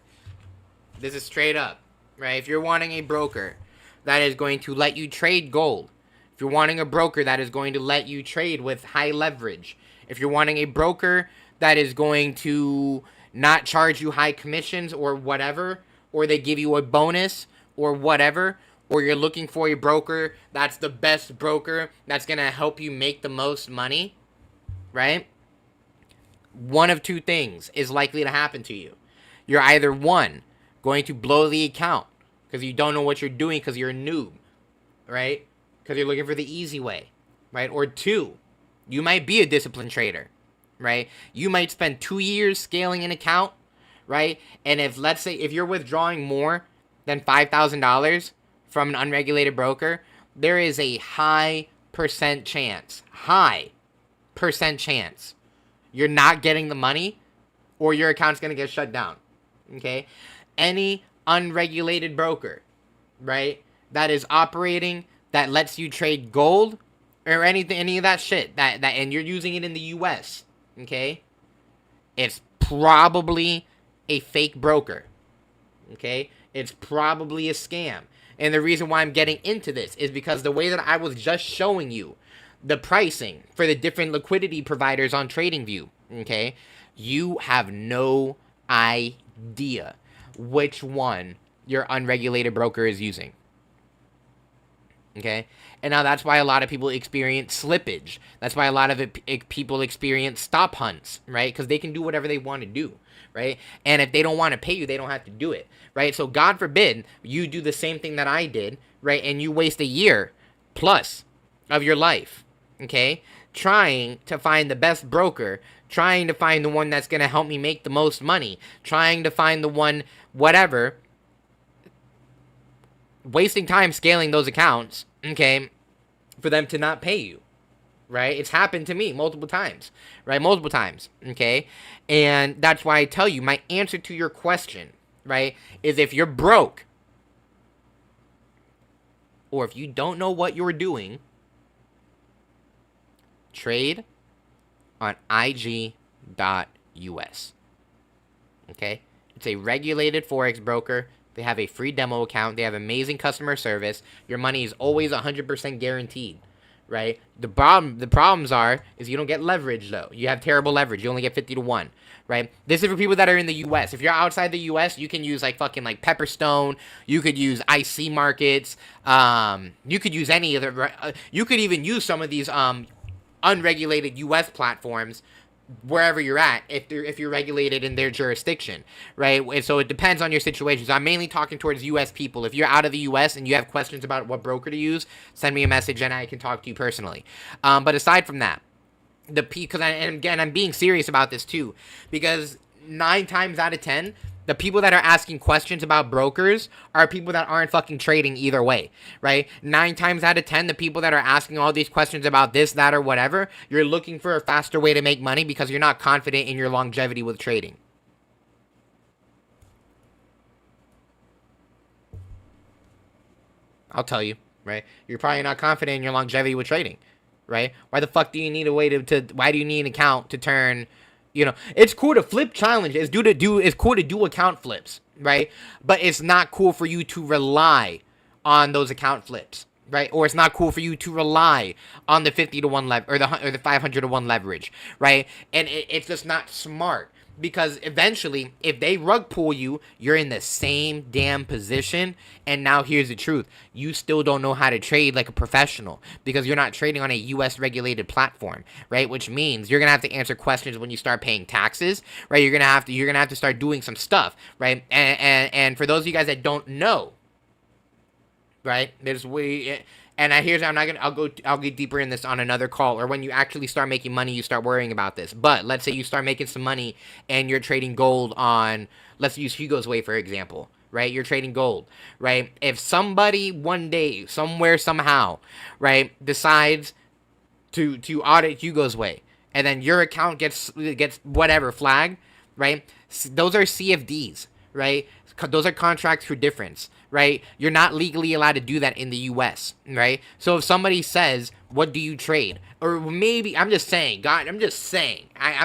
this is straight up, right? If you're wanting a broker that is going to let you trade gold, if you're wanting a broker that is going to let you trade with high leverage, if you're wanting a broker that is going to not charge you high commissions or whatever, or they give you a bonus or whatever, or you're looking for a broker that's the best broker that's going to help you make the most money, right? One of two things is likely to happen to you. You're either, one, going to blow the account because you don't know what you're doing because you're a noob, right? Because you're looking for the easy way, right? Or two, you might be a disciplined trader, right? You might spend 2 years scaling an account, right? And if, let's say, if you're withdrawing more than $5,000 from an unregulated broker, there is a high percent chance you're not getting the money, or your account's going to get shut down, okay? Any unregulated broker, right, that is operating, that lets you trade gold or anything, any of that shit, that and you're using it in the U.S., okay, it's probably a fake broker, okay? It's probably a scam. And the reason why I'm getting into this is because the way that I was just showing you the pricing for the different liquidity providers on TradingView, okay, you have no idea which one your unregulated broker is using. Okay? And now that's why a lot of people experience slippage. That's why a lot of people experience stop hunts, right? Because they can do whatever they want to do, right? And if they don't want to pay you, they don't have to do it, right? So God forbid you do the same thing that I did, right? And you waste a year plus of your life, okay? Trying to find the best broker, trying to find the one that's going to help me make the most money, trying to find the one, whatever, wasting time scaling those accounts, okay, for them to not pay you, right? It's happened to me multiple times, right? Multiple times, okay? And that's why I tell you, my answer to your question, right, is if you're broke, or if you don't know what you're doing, trade on IG.us, okay? It's a regulated Forex broker. They have a free demo account. They have amazing customer service. Your money is always 100% guaranteed, right? The problems is you don't get leverage, though. You have terrible leverage. You only get 50 to 1, right? This is for people that are in the U.S. If you're outside the U.S., you can use, like, fucking, like, Pepperstone. You could use IC markets. You could use any other... you could even use some of these unregulated U.S. platforms wherever you're at, if you're regulated in their jurisdiction, right? And so it depends on your situation. So I'm mainly talking towards U.S. people. If you're out of the U.S. and you have questions about what broker to use, send me a message and I can talk to you personally. But aside from that, and again, I'm being serious about this too, because 9 times out of 10, the people that are asking questions about brokers are people that aren't fucking trading either way, right? 9 times out of 10, the people that are asking all these questions about this, that, or whatever, you're looking for a faster way to make money because you're not confident in your longevity with trading. I'll tell you, right? You're probably not confident in your longevity with trading, right? Why the fuck do you need a way why do you need an account to turn... You know, it's cool to flip challenges. It's cool to do account flips, right? But it's not cool for you to rely on those account flips, right? Or it's not cool for you to rely on the 50 to 1 or the 500 to 1 leverage, right? And it's just not smart. Because eventually, if they rug pull you, you're in the same damn position. And now here's the truth. You still don't know how to trade like a professional because you're not trading on a U.S. regulated platform, right? Which means you're going to have to answer questions when you start paying taxes, right? You're going to have to start doing some stuff, right? And for those of you guys that don't know, right? I'll get deeper in this on another call, or when you actually start making money, you start worrying about this. But let's say you start making some money and you're trading gold on, let's use Hugo's Way, for example, right? You're trading gold, right? If somebody one day, somewhere, somehow, right, decides to audit Hugo's Way, and then your account gets whatever flagged, right? Those are CFDs, right? Those are contracts for difference, right? You're not legally allowed to do that in the U.S., right? So if somebody says, what do you trade? Or maybe, I'm just saying, I'm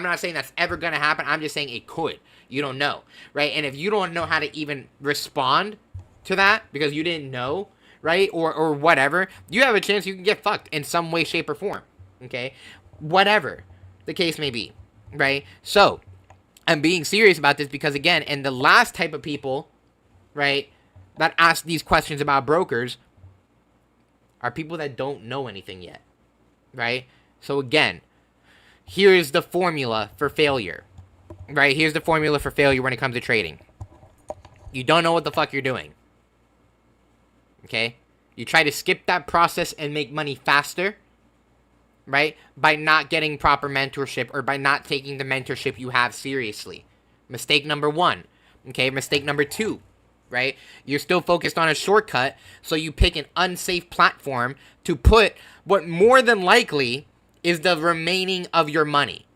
not saying that's ever going to happen. I'm just saying it could. You don't know, right? And if you don't know how to even respond to that because you didn't know, right? Or whatever, you have a chance you can get fucked in some way, shape, or form, okay? Whatever the case may be, right? So I'm being serious about this because, again, and the last type of people, right, that ask these questions about brokers are people that don't know anything yet, right? So, again, here's the formula for failure, right? Here's the formula for failure when it comes to trading. You don't know what the fuck you're doing, okay? You try to skip that process and make money faster, right? By not getting proper mentorship or by not taking the mentorship you have seriously. Mistake number 1. Okay, mistake number 2, right? You're still focused on a shortcut, so you pick an unsafe platform to put what more than likely is the remaining of your money,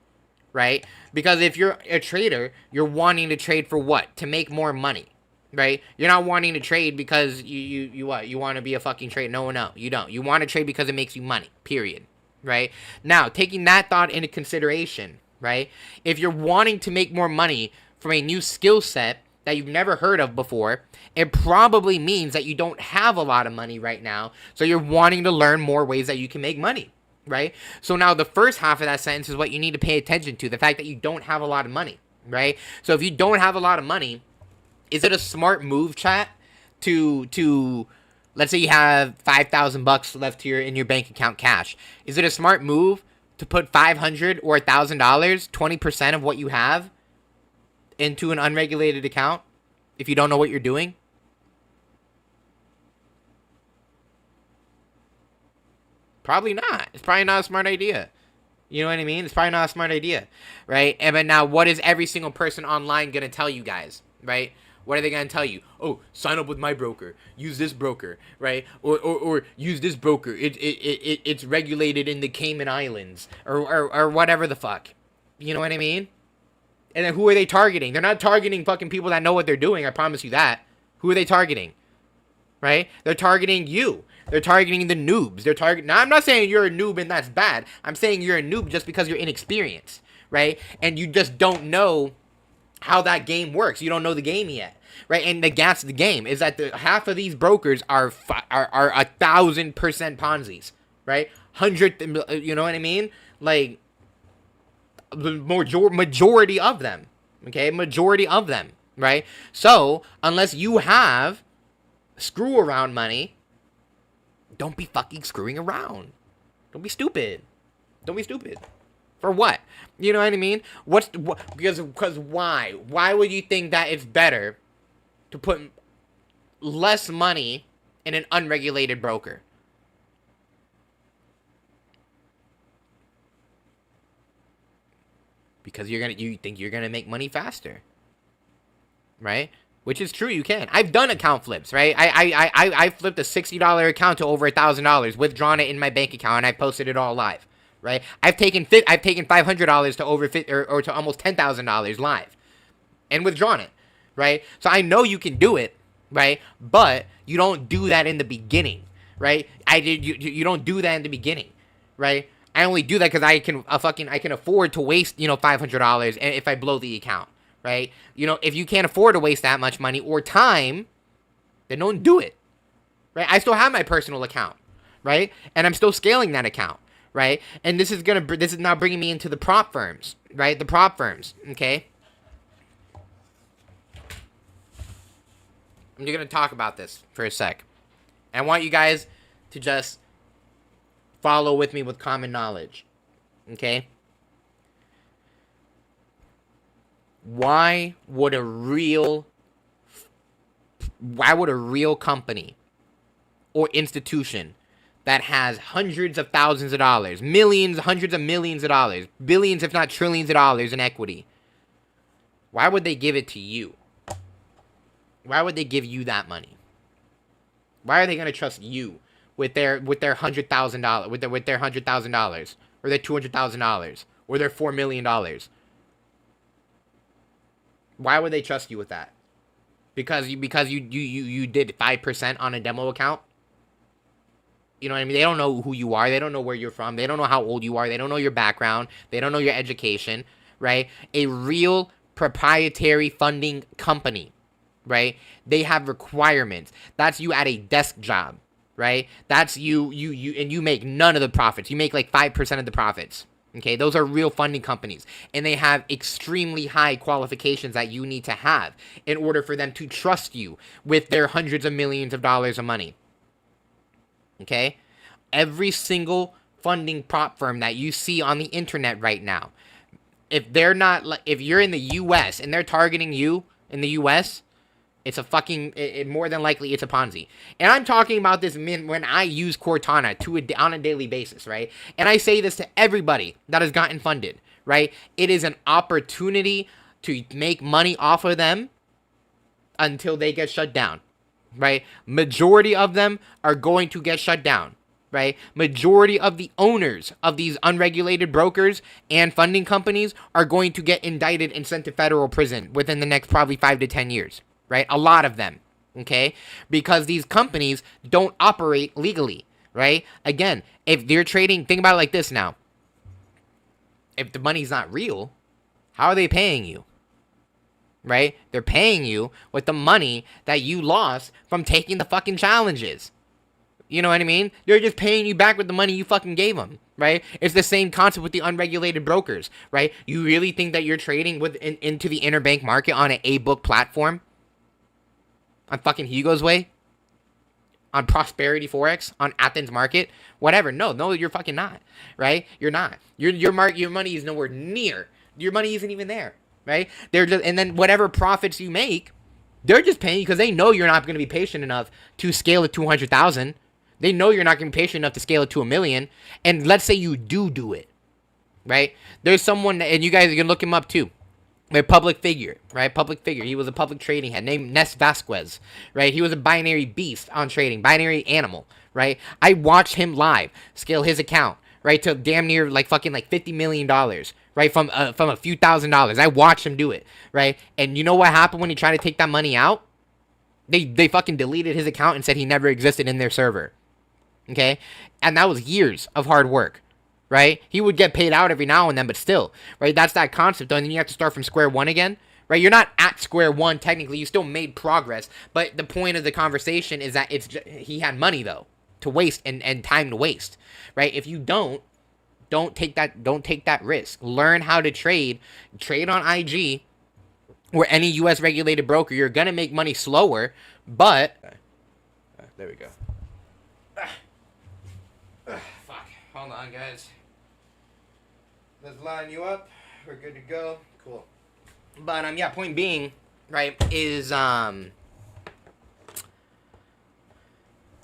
right? Because if you're a trader, you're wanting to trade for what? To make more money, right? You're not wanting to trade because you want to be a fucking trader. No, you don't. You want to trade because it makes you money, period. Right? Now, taking that thought into consideration, right? If you're wanting to make more money from a new skill set that you've never heard of before, it probably means that you don't have a lot of money right now. So you're wanting to learn more ways that you can make money, right? So now the first half of that sentence is what you need to pay attention to, the fact that you don't have a lot of money, right? So if you don't have a lot of money, is it a smart move, chat, to let's say you have $5,000 left here in your bank account cash? Is it a smart move to put $500 or $1,000, 20% of what you have, into an unregulated account if you don't know what you're doing? Probably not. It's probably not a smart idea. You know what I mean? It's probably not a smart idea, right? And but now, what is every single person online gonna tell you guys, right? What are they gonna tell you? Oh, sign up with my broker. Use this broker, right? Or use this broker. It's regulated in the Cayman Islands, or whatever the fuck. You know what I mean? And then who are they targeting? They're not targeting fucking people that know what they're doing. I promise you that. Who are they targeting? Right? They're targeting you. They're targeting the noobs. They're targeting. Now, I'm not saying you're a noob and that's bad. I'm saying you're a noob just because you're inexperienced, right? And you just don't know how that game works. You don't know the game yet, right? And that's the game, is that half of these brokers are 1,000% Ponzi's, right? 100, you know what I mean? Like, the majority of them, okay? Majority of them, right? So, unless you have screw around money, don't be fucking screwing around. Don't be stupid. Don't be stupid. For what? You know what I mean? Because why? Why would you think that it's better to put less money in an unregulated broker? Because you think you're gonna make money faster, right? Which is true, you can. I've done account flips, right? I flipped a $60 account to over $1,000, withdrawn it in my bank account, and I posted it all live, right? I've taken $500 to over or to almost $10,000 live, and withdrawn it, right? So I know you can do it, right? But you don't do that in the beginning, right? You don't do that in the beginning, right? I only do that because I can afford to waste $500 if I blow the account. Right? If you can't afford to waste that much money or time, then don't do it. Right? I still have my personal account, right? And I'm still scaling that account, right? And this is now bringing me into the prop firms, right? The prop firms, okay? I'm just going to talk about this for a sec. And I want you guys to just follow with me with common knowledge, okay? Why would a real company or institution that has hundreds of thousands of dollars, millions, hundreds of millions of dollars, billions if not trillions of dollars in equity, why would they give it to you? Why would they give you that money? Why are they going to trust you with their $100,000, with their $100,000 or their $200,000 or their $4 million? Why would they trust you with that? Because you did 5% on a demo account? You know what I mean? They don't know who you are. They don't know where you're from. They don't know how old you are. They don't know your background. They don't know your education, right? A real proprietary funding company, right? They have requirements. That's you at a desk job, right? That's you and you make none of the profits. You make like 5% of the profits. Okay, those are real funding companies, and they have extremely high qualifications that you need to have in order for them to trust you with their hundreds of millions of dollars of money. Okay, every single funding prop firm that you see on the internet right now, if you're in the U.S. and they're targeting you in the U.S., it's more than likely it's a Ponzi. And I'm talking about this when I use Cortana on a daily basis, right? And I say this to everybody that has gotten funded, right? It is an opportunity to make money off of them until they get shut down, right? Majority of them are going to get shut down, right? Majority of the owners of these unregulated brokers and funding companies are going to get indicted and sent to federal prison within the next probably 5 to 10 years. Right? A lot of them, okay? Because these companies don't operate legally, right? Again, if they're trading, think about it like this now. If the money's not real, how are they paying you? Right? They're paying you with the money that you lost from taking the fucking challenges. You know what I mean? They're just paying you back with the money you fucking gave them. right? It's the same concept with the unregulated brokers, right? You really think that you're trading into the interbank market on an A-book platform? On fucking Hugo's Way? On Prosperity Forex? On Athens Market? Whatever. No, you're fucking not, right? You're not. Your money is nowhere near. Your money isn't even there, right? They're just, and then whatever profits you make, they're just paying you because they know you're not going to be patient enough to scale it to 200,000. They know you're not going to be patient enough to scale it to 1 million. And let's say you do it, right? There's someone, and you guys can look him up too. A public figure, right? Public figure. He was a public trading head named Ness Vasquez, right? He was a binary beast on trading, binary animal, right? I watched him live scale his account, right, to damn near like fucking like $50 million, right? From a few $1,000s. I watched him do it, right? And you know what happened when he tried to take that money out? They fucking deleted his account and said he never existed in their server. Okay? And that was years of hard work. Right? He would get paid out every now and then, but still, right? That's that concept, though, and then you have to start from square one again, right? You're not at square one, technically. You still made progress, but the point of the conversation is that he had money, though, to waste and time to waste, right? If you don't take that risk. Learn how to trade on IG or any U.S. regulated broker. You're going to make money slower, but... there we go. Fuck. Hold on, guys. Let's line you up. We're good to go. Cool. But yeah, point being, right, is yeah,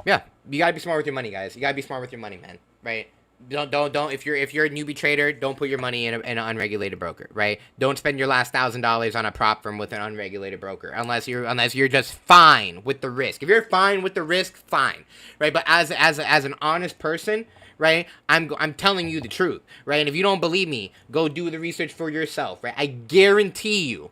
you gotta be smart with your money, guys. You gotta be smart with your money, man. Right? Don't. If you're a newbie trader, don't put your money in an unregulated broker. Right? Don't spend your last $1,000 on a prop firm with an unregulated broker, unless you're just fine with the risk. If you're fine with the risk, fine. Right? But as an honest person, right? I'm telling you the truth, right? And if you don't believe me, go do the research for yourself, right? I guarantee you,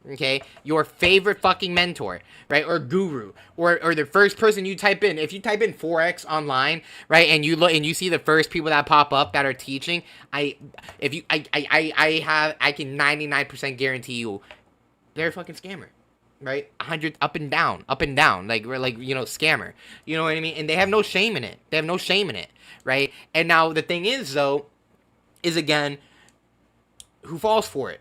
okay, your favorite fucking mentor, right, or guru, or the first person you type in, if you type in Forex online, right, and you look and you see the first people that pop up that are teaching, I can 99% guarantee you, they're a fucking scammer. Right, 100 up and down, like scammer. You know what I mean? And they have no shame in it. Right? And now the thing is, though, is again, who falls for it?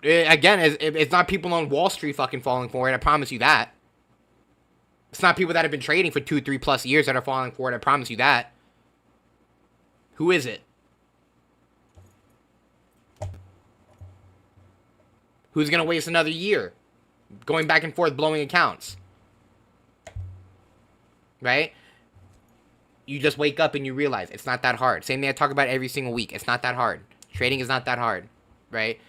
Again, it's not people on Wall Street fucking falling for it. I promise you that. It's not people that have been trading for 2-3+ years that are falling for it. I promise you that. Who is it? Who's going to waste another year going back and forth blowing accounts? Right? You just wake up and you realize it's not that hard. Same thing I talk about every single week. It's not that hard. Trading is not that hard. Right?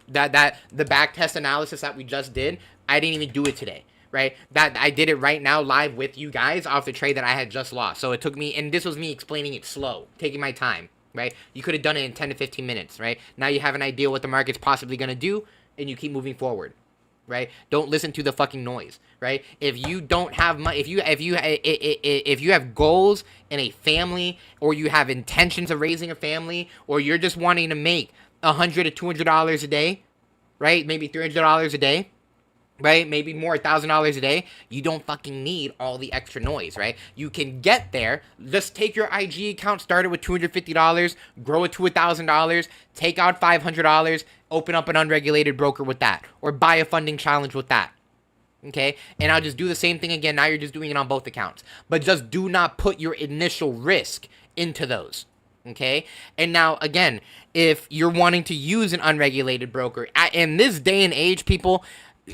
The back test analysis that we just did, I didn't even do it today. Right? That I did it right now live with you guys off the trade that I had just lost. So it took me, and this was me explaining it slow, taking my time. Right? You could have done it in 10 to 15 minutes. Right? Now you have an idea what the market's possibly going to do, and you keep moving forward, right? Don't listen to the fucking noise, right? If you don't have money, if you have goals in a family, or you have intentions of raising a family, or you're just wanting to make $100 to $200 a day, right? Maybe $300 a day, right? Maybe more, $1,000 a day. You don't fucking need all the extra noise, right? You can get there. Just take your IG account, start it with $250, grow it to $1,000, take out $500, open up an unregulated broker with that, or buy a funding challenge with that. Okay? And I'll just do the same thing again. Now you're just doing it on both accounts. But just do not put your initial risk into those. Okay? And now, again, if you're wanting to use an unregulated broker, in this day and age, people,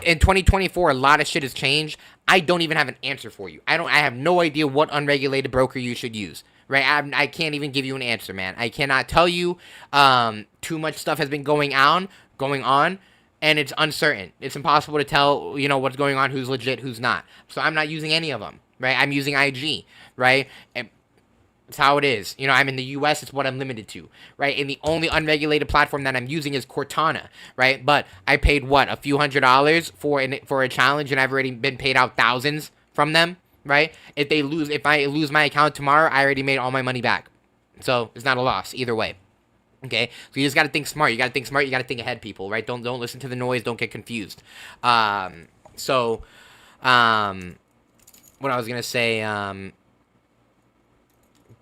in 2024, a lot of shit has changed. I don't even have an answer for you. I have no idea what unregulated broker you should use. Right? I can't even give you an answer, man. I cannot tell you. Too much stuff has been going on, and it's uncertain. It's impossible to tell, what's going on, who's legit, who's not. So I'm not using any of them, right? I'm using IG, right? And it's how it is. I'm in the U.S. It's what I'm limited to, right? And the only unregulated platform that I'm using is Cortana, right? But I paid, a few $100s for a challenge, and I've already been paid out thousands from them, right? If I lose my account tomorrow, I already made all my money back. So it's not a loss either way. Okay, so you just got to think smart. You got to think smart. You got to think ahead, people, right? Don't listen to the noise. Don't get confused. What I was gonna say,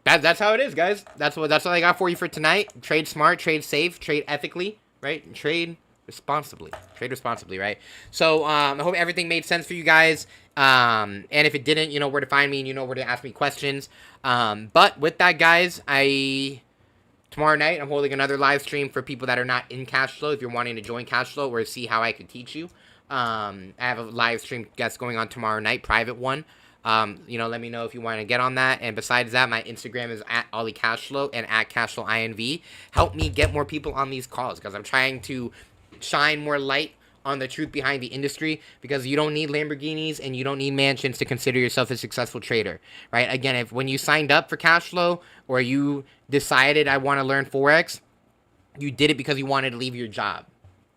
That's how it is, guys. That's what I got for you for tonight. Trade smart, trade safe, trade ethically, right? Trade responsibly. Trade responsibly, right? So I hope everything made sense for you guys. And if it didn't, you know where to find me and you know where to ask me questions. But with that, guys, tomorrow night I'm holding another live stream for people that are not in Cashflow. If you're wanting to join Cashflow or see how I could teach you, I have a live stream guest going on tomorrow night, private one. You know, let me know if you want to get on that. And besides that, my Instagram is at Ollie Cashflow and at CashflowINV. Help me get more people on these calls because I'm trying to shine more light on the truth behind the industry, because you don't need Lamborghinis and you don't need mansions to consider yourself a successful trader, right? Again, when you signed up for Cashflow or you decided I want to learn Forex, you did it because you wanted to leave your job,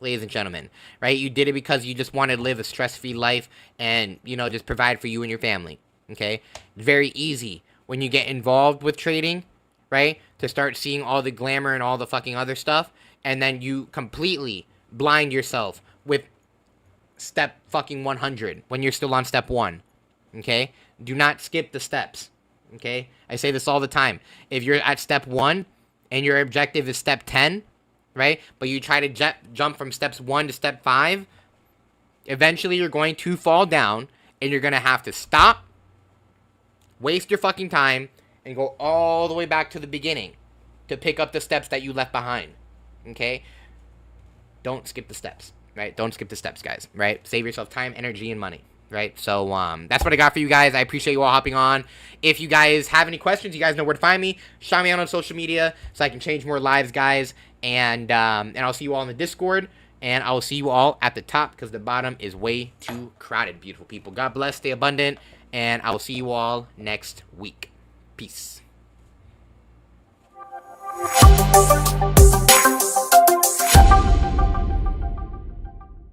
ladies and gentlemen, right? You did it because you just wanted to live a stress-free life and, you know, just provide for you and your family, okay? Very easy when you get involved with trading, right, to start seeing all the glamour and all the fucking other stuff, and then you completely blind yourself with step fucking 100 when you're still on step 1, okay? Do not skip the steps, okay? I say this all the time. If you're at step 1 and your objective is step 10, right, but you try to jump from steps 1 to step 5, eventually you're going to fall down and you're going to have to stop, waste your fucking time, and go all the way back to the beginning to pick up the steps that you left behind, okay? Don't skip the steps, right? Don't skip the steps, guys, right? Save yourself time, energy, and money, right? So that's what I got for you guys. I appreciate you all hopping on. If you guys have any questions, you guys know where to find me. Shout me out on social media so I can change more lives, guys. And I'll see you all in the Discord. And I'll see you all at the top because the bottom is way too crowded, beautiful people. God bless, stay abundant, and I will see you all next week. Peace.